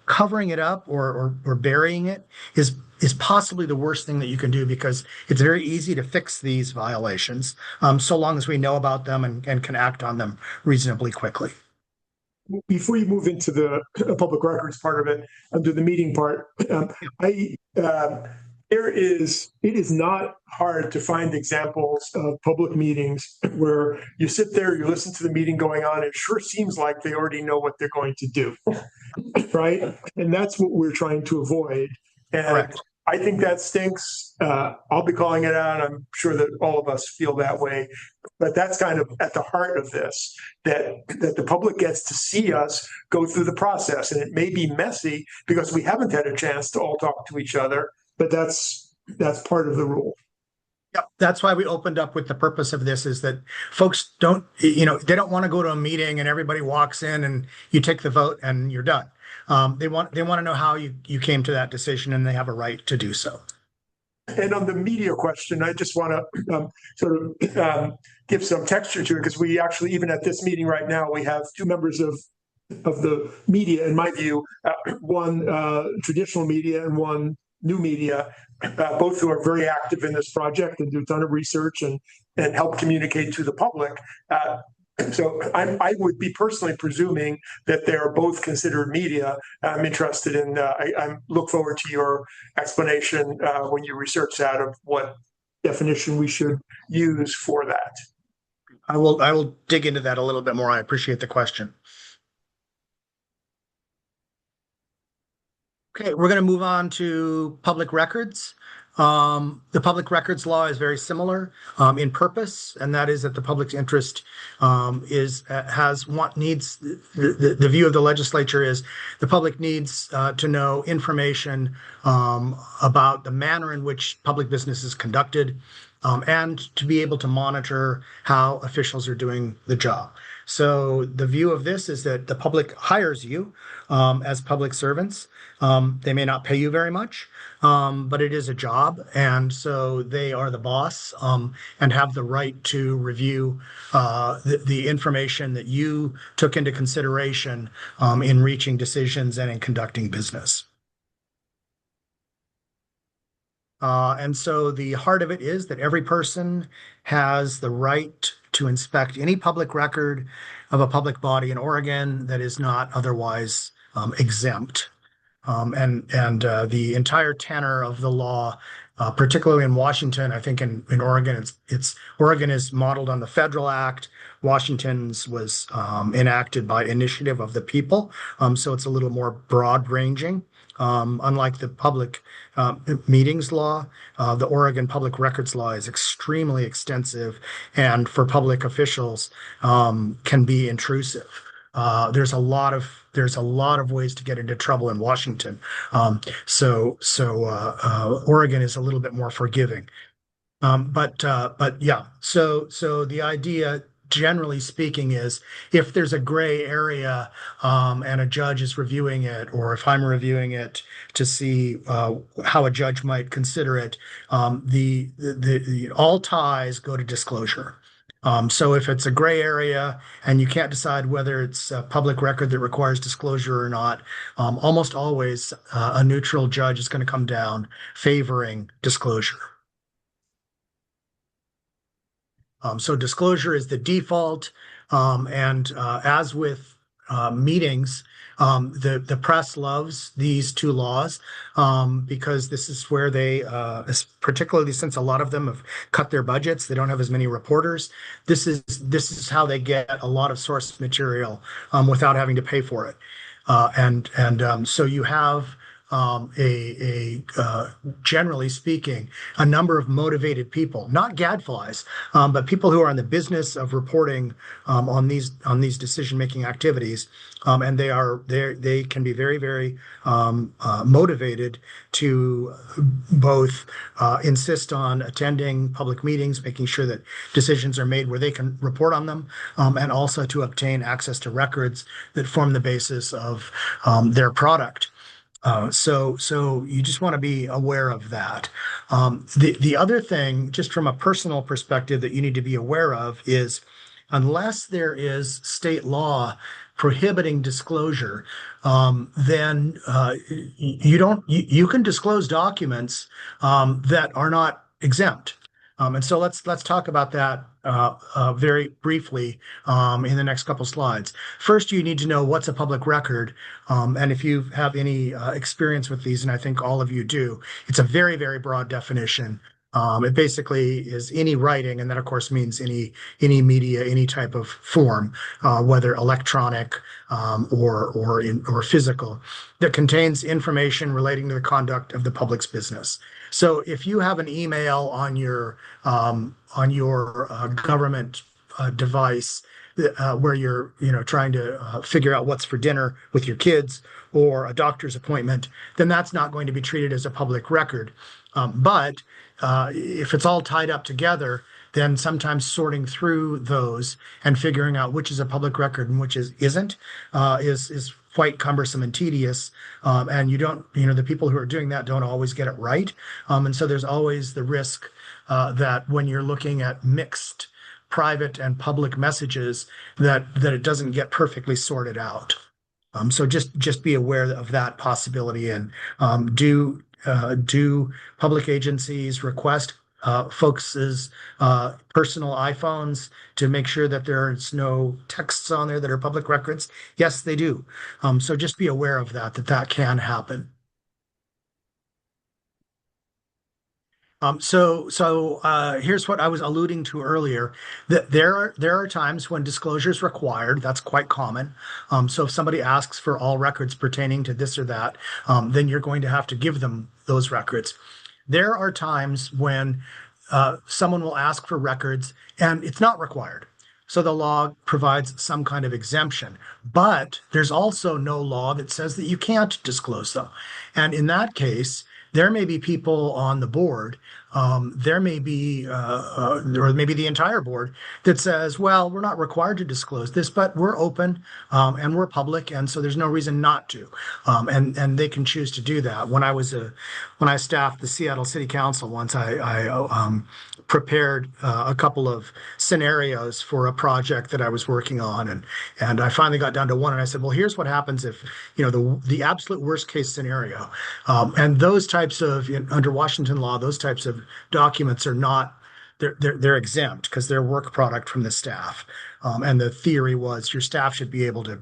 covering it up or burying it is possibly the worst thing that you can do, because it's very easy to fix these violations so long as we know about them and can act on them reasonably quickly. Before you move into the public records part of it, under the meeting part, it is not hard to find examples of public meetings where you sit there, you listen to the meeting going on, it sure seems like they already know what they're going to do, right? And that's what we're trying to avoid. And correct. I think that stinks. I'll be calling it out. I'm sure that all of us feel that way. But that's kind of at the heart of this, that the public gets to see us go through the process. And it may be messy because we haven't had a chance to all talk to each other, but that's part of the rule. Yeah, that's why we opened up with the purpose of this, is that folks don't want to go to a meeting and everybody walks in and you take the vote and you're done. They want to know how you came to that decision, and they have a right to do so. And on the media question, I just want to give some texture to it, because we actually, even at this meeting right now, we have two members of the media, in my view, one traditional media and one new media, both who are very active in this project and do a ton of research and help communicate to the public. So I would be personally presuming that they are both considered media. I'm interested in, I look forward to your explanation when you research that, of what definition we should use for that. I will dig into that a little bit more. I appreciate the question. Okay, we're going to move on to public records. The public records law is very similar in purpose, and that is that the public's interest needs the view of the legislature is the public needs to know information about the manner in which public business is conducted, and to be able to monitor how officials are doing the job. So the view of this is that the public hires you as public servants. They may not pay you very much, but it is a job. And so they are the boss and have the right to review the information that you took into consideration in reaching decisions and in conducting business. And so the heart of it is that every person has the right to inspect any public record of a public body in Oregon that is not otherwise exempt. And the entire tenor of the law particularly in Washington. I think in Oregon, Oregon is modeled on the Federal Act. Washington's was enacted by initiative of the people, so it's a little more broad ranging. Unlike the public meetings law, the Oregon public records law is extremely extensive, and for public officials can be intrusive. There's a lot of ways to get into trouble in Washington. Oregon is a little bit more forgiving. But yeah, so the idea, generally speaking, is if there's a gray area and a judge is reviewing it, or if I'm reviewing it to see how a judge might consider it, all ties go to disclosure. So if it's a gray area and you can't decide whether it's a public record that requires disclosure or not, almost always a neutral judge is going to come down favoring disclosure. So disclosure is the default, and as with meetings, the press loves these two laws because this is where they, particularly since a lot of them have cut their budgets, they don't have as many reporters. This is how they get a lot of source material without having to pay for it, so you have generally speaking, a number of motivated people, not gadflies, but people who are in the business of reporting on these decision-making activities, and they can be very, very motivated to both insist on attending public meetings, making sure that decisions are made where they can report on them, and also to obtain access to records that form the basis of their product. So you just want to be aware of that. The other thing, just from a personal perspective, that you need to be aware of is, unless there is state law prohibiting disclosure, then you can disclose documents that are not exempt. And so let's talk about that very briefly in the next couple slides. First, you need to know what's a public record. And if you have any experience with these, and I think all of you do, it's a very, very broad definition. It basically is any writing, and that of course means any media, any type of form, whether electronic or physical, that contains information relating to the conduct of the public's business. So if you have an email on your government device where you're trying to figure out what's for dinner with your kids, or a doctor's appointment, then that's not going to be treated as a public record. But if it's all tied up together, then sometimes sorting through those and figuring out which is a public record and which isn't is quite cumbersome and tedious. And the people who are doing that don't always get it right. And so there's always the risk that when you're looking at mixed private and public messages, that it doesn't get perfectly sorted out. So just be aware of that possibility, and do public agencies request folks' personal iPhones to make sure that there's no texts on there that are public records? Yes, they do. So just be aware of that can happen. Here's what I was alluding to earlier, that there are times when disclosure is required. That's quite common. So if somebody asks for all records pertaining to this or that, then you're going to have to give them those records. There are times when someone will ask for records and it's not required. So the law provides some kind of exemption, but there's also no law that says that you can't disclose them. And in that case, there may be people on the board, there may be, or maybe the entire board, that says, well, we're not required to disclose this, but we're open and we're public, and so there's no reason not to. And they can choose to do that. When I staffed the Seattle City Council once, I prepared a couple of scenarios for a project that I was working on, and I finally got down to one, and I said, well, here's what happens if the absolute worst case scenario, and those types of, under Washington law, those types of documents are not, they're exempt because they're work product from the staff, and the theory was your staff should be able to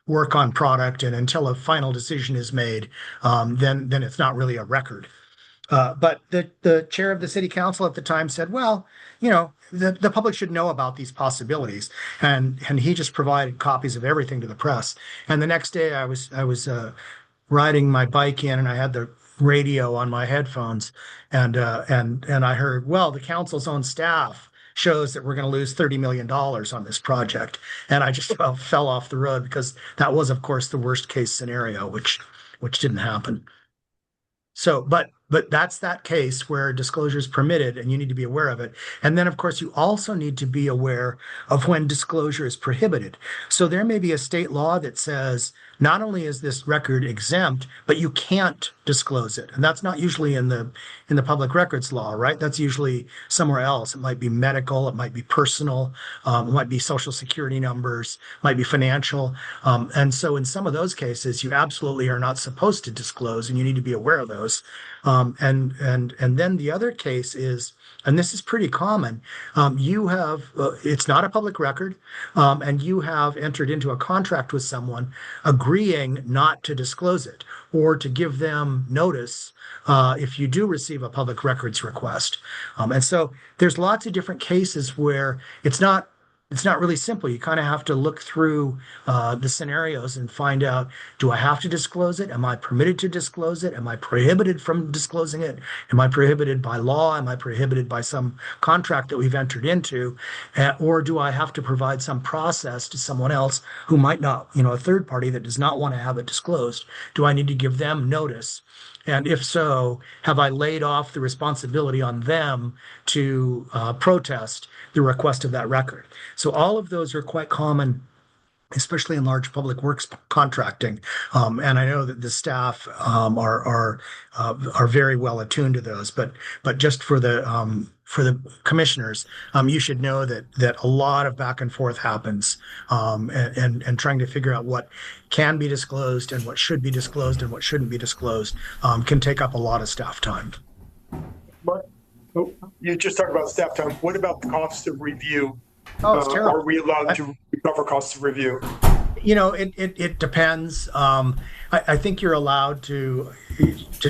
work on product, and until a final decision is made, then it's not really a record. But the chair of the city council at the time said, well, the public should know about these possibilities. And he just provided copies of everything to the press. And the next day I was riding my bike in and I had the radio on my headphones and I heard, well, the council's own staff shows that we're going to lose $30 million on this project. And I just fell off the road because that was, of course, the worst case scenario, which didn't happen. So, but that's that case where disclosure is permitted and you need to be aware of it. And then, of course, you also need to be aware of when disclosure is prohibited. So there may be a state law that says not only is this record exempt, but you can't disclose it. And that's not usually in the public records law, right? That's usually somewhere else. It might be medical, it might be personal, it might be social security numbers, might be financial. And so in some of those cases, you absolutely are not supposed to disclose, and you need to be aware of those. And then the other case is, and this is pretty common, you have, it's not a public record, and you have entered into a contract with someone agreeing not to disclose it or to give them notice if you do receive a public records request. And so there's lots of different cases where it's not really simple. You kind of have to look through the scenarios and find out, do I have to disclose it? Am I permitted to disclose it? Am I prohibited from disclosing it? Am I prohibited by law? Am I prohibited by some contract that we've entered into? Or do I have to provide some process to someone else who might not, a third party that does not want to have it disclosed? Do I need to give them notice? And if so, have I laid off the responsibility on them to protest the request of that record? So all of those are quite common, especially in large public works contracting. And I know that the staff are very well attuned to those. But just for the commissioners, you should know that a lot of back and forth happens, and trying to figure out what can be disclosed and what should be disclosed and what shouldn't be disclosed can take up a lot of staff time. Mark, you just talked about staff time. What about the cost of review? Oh, it's terrible. Are we allowed to recover costs of review? It depends. I think you're allowed to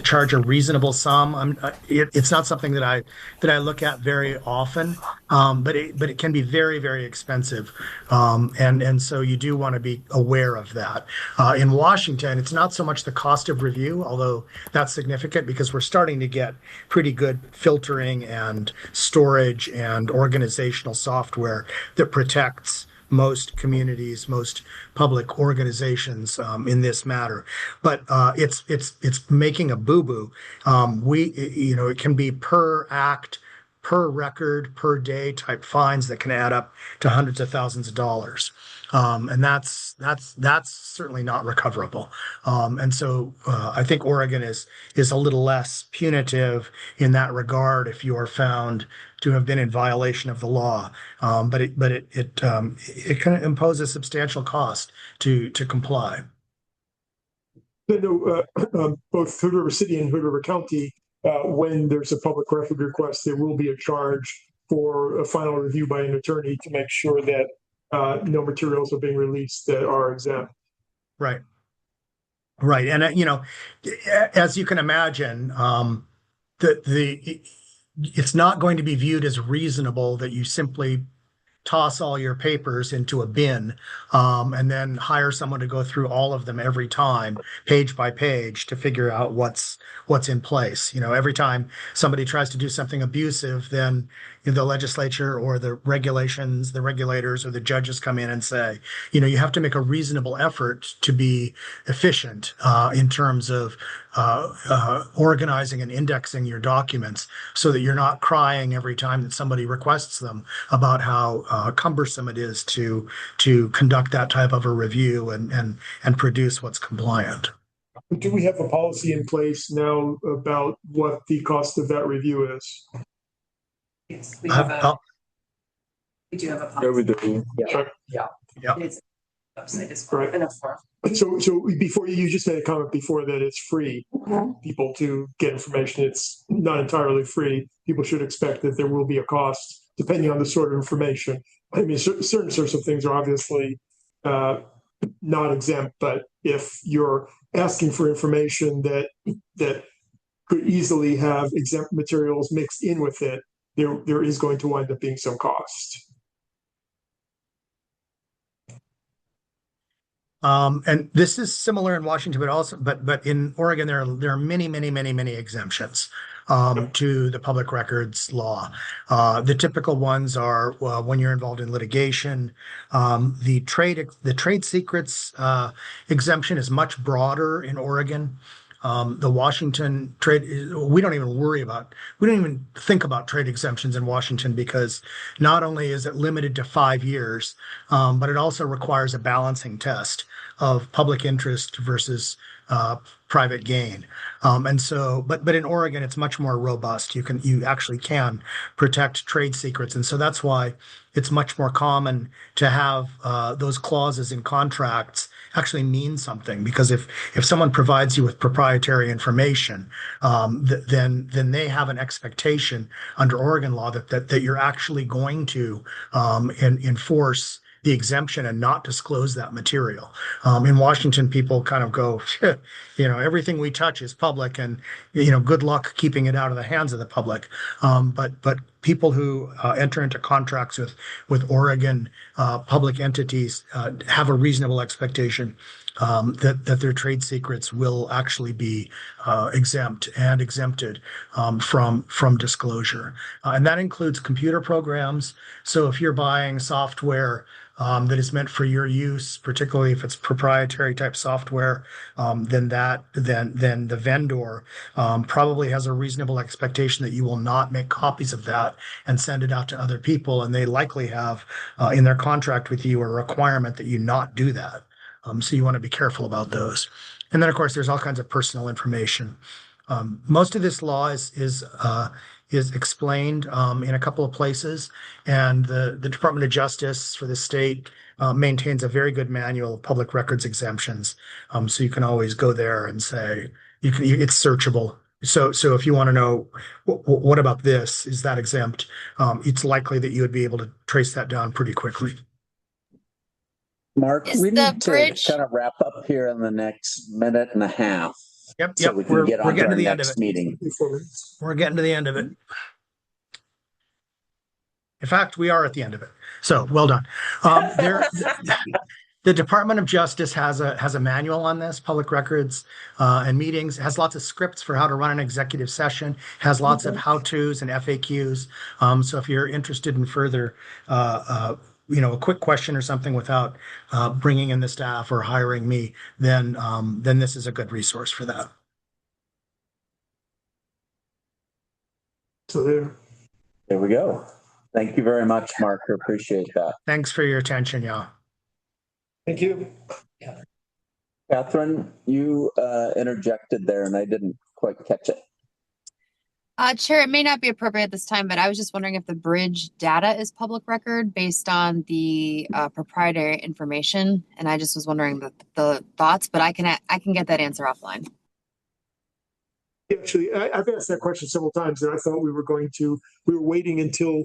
charge a reasonable sum. It's not something that I look at very often, but it can be very, very expensive, and so you do want to be aware of that. In Washington, it's not so much the cost of review, although that's significant because we're starting to get pretty good filtering and storage and organizational software that protects most communities, most public organizations in this matter, but it's making a boo-boo. It can be per act, per record, per day type fines that can add up to hundreds of thousands of dollars, and that's certainly not recoverable. And so I think Oregon is a little less punitive in that regard if you are found to have been in violation of the law, but it kind of imposes substantial cost to comply. I know both Hood River City and Hood River County, when there's a public record request, there will be a charge for a final review by an attorney to make sure that no materials are being released that are exempt. Right. And as you can imagine, it's not going to be viewed as reasonable that you simply toss all your papers into a bin and then hire someone to go through all of them every time, page by page, to figure out what's in place. Every time somebody tries to do something abusive, then the legislature or the regulations, the regulators or the judges come in and say, you have to make a reasonable effort to be efficient in terms of organizing and indexing your documents so that you're not crying every time that somebody requests them about how cumbersome it is to conduct that type of a review and produce what's compliant. Do we have a policy in place now about what the cost of that review is? Yes, we do have a policy. Yeah, we do. Yeah. It's website is Right. enough for. So before you just made a comment before that it's free people to get information. It's not entirely free. People should expect that there will be a cost depending on the sort of information. I mean, certain sorts of things are obviously not exempt, but if you're asking for information that could easily have exempt materials mixed in with it, there is going to wind up being some cost. And this is similar in Washington, but in Oregon, there are many exemptions to the public records law. The typical ones are when you're involved in litigation. The trade secrets exemption is much broader in Oregon. The Washington trade, we don't even think about trade exemptions in Washington because not only is it limited to 5 years, but it also requires a balancing test of public interest versus private gain. But in Oregon, it's much more robust. You actually can protect trade secrets. And so that's why it's much more common to have those clauses in contracts actually mean something. Because if someone provides you with proprietary information, then they have an expectation under Oregon law that you're actually going to enforce the exemption and not disclose that material. In Washington, people kind of go, everything we touch is public, and good luck keeping it out of the hands of the public. But people who enter into contracts with Oregon public entities have a reasonable expectation that their trade secrets will actually be exempted from disclosure, and that includes computer programs. So if you're buying software that is meant for your use, particularly if it's proprietary type software, then the vendor probably has a reasonable expectation that you will not make copies of that and send it out to other people. And they likely have in their contract with you a requirement that you not do that. So you want to be careful about those. And then, of course, there's all kinds of personal information. Most of this law is explained in a couple of places, and the Department of Justice for the state maintains a very good manual of public records exemptions. So you can always go there and say it's searchable. So if you want to know what about this, is that exempt? It's likely that you would be able to trace that down pretty quickly. Mark, we need to kind of wrap up here in the next minute and a half. Yep. So we can get on to our next meeting. We're getting to the end of it. In fact, we are at the end of it. So well done. The Department of Justice has a manual on this, public records and meetings. It has lots of scripts for how to run an executive session, has lots of how-tos and FAQs. So if you're interested in further a quick question or something without bringing in the staff or hiring me, then this is a good resource for that. So there we go. Thank you very much, Mark. I appreciate that. Thanks for your attention, y'all. Thank you. Catherine, you interjected there and I didn't quite catch it. Chair, it may not be appropriate at this time, but I was just wondering if the bridge data is public record based on the proprietary information. And I just was wondering the thoughts, but I can get that answer offline. Actually, I've asked that question several times, and I thought we were waiting until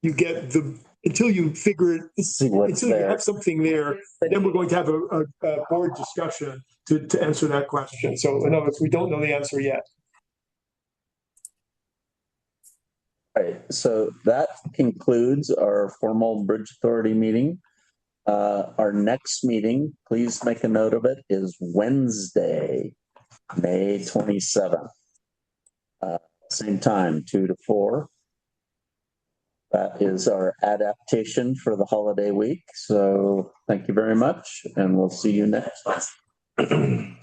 you figure it, until you have something there, then we're going to have a board discussion to answer that question. So in other words, we don't know the answer yet. All right, so that concludes our formal Bridge Authority meeting. Our next meeting, please make a note of it, is Wednesday, May 27th. Same time, 2 to 4. That is our adaptation for the holiday week. So thank you very much, and we'll see you next time.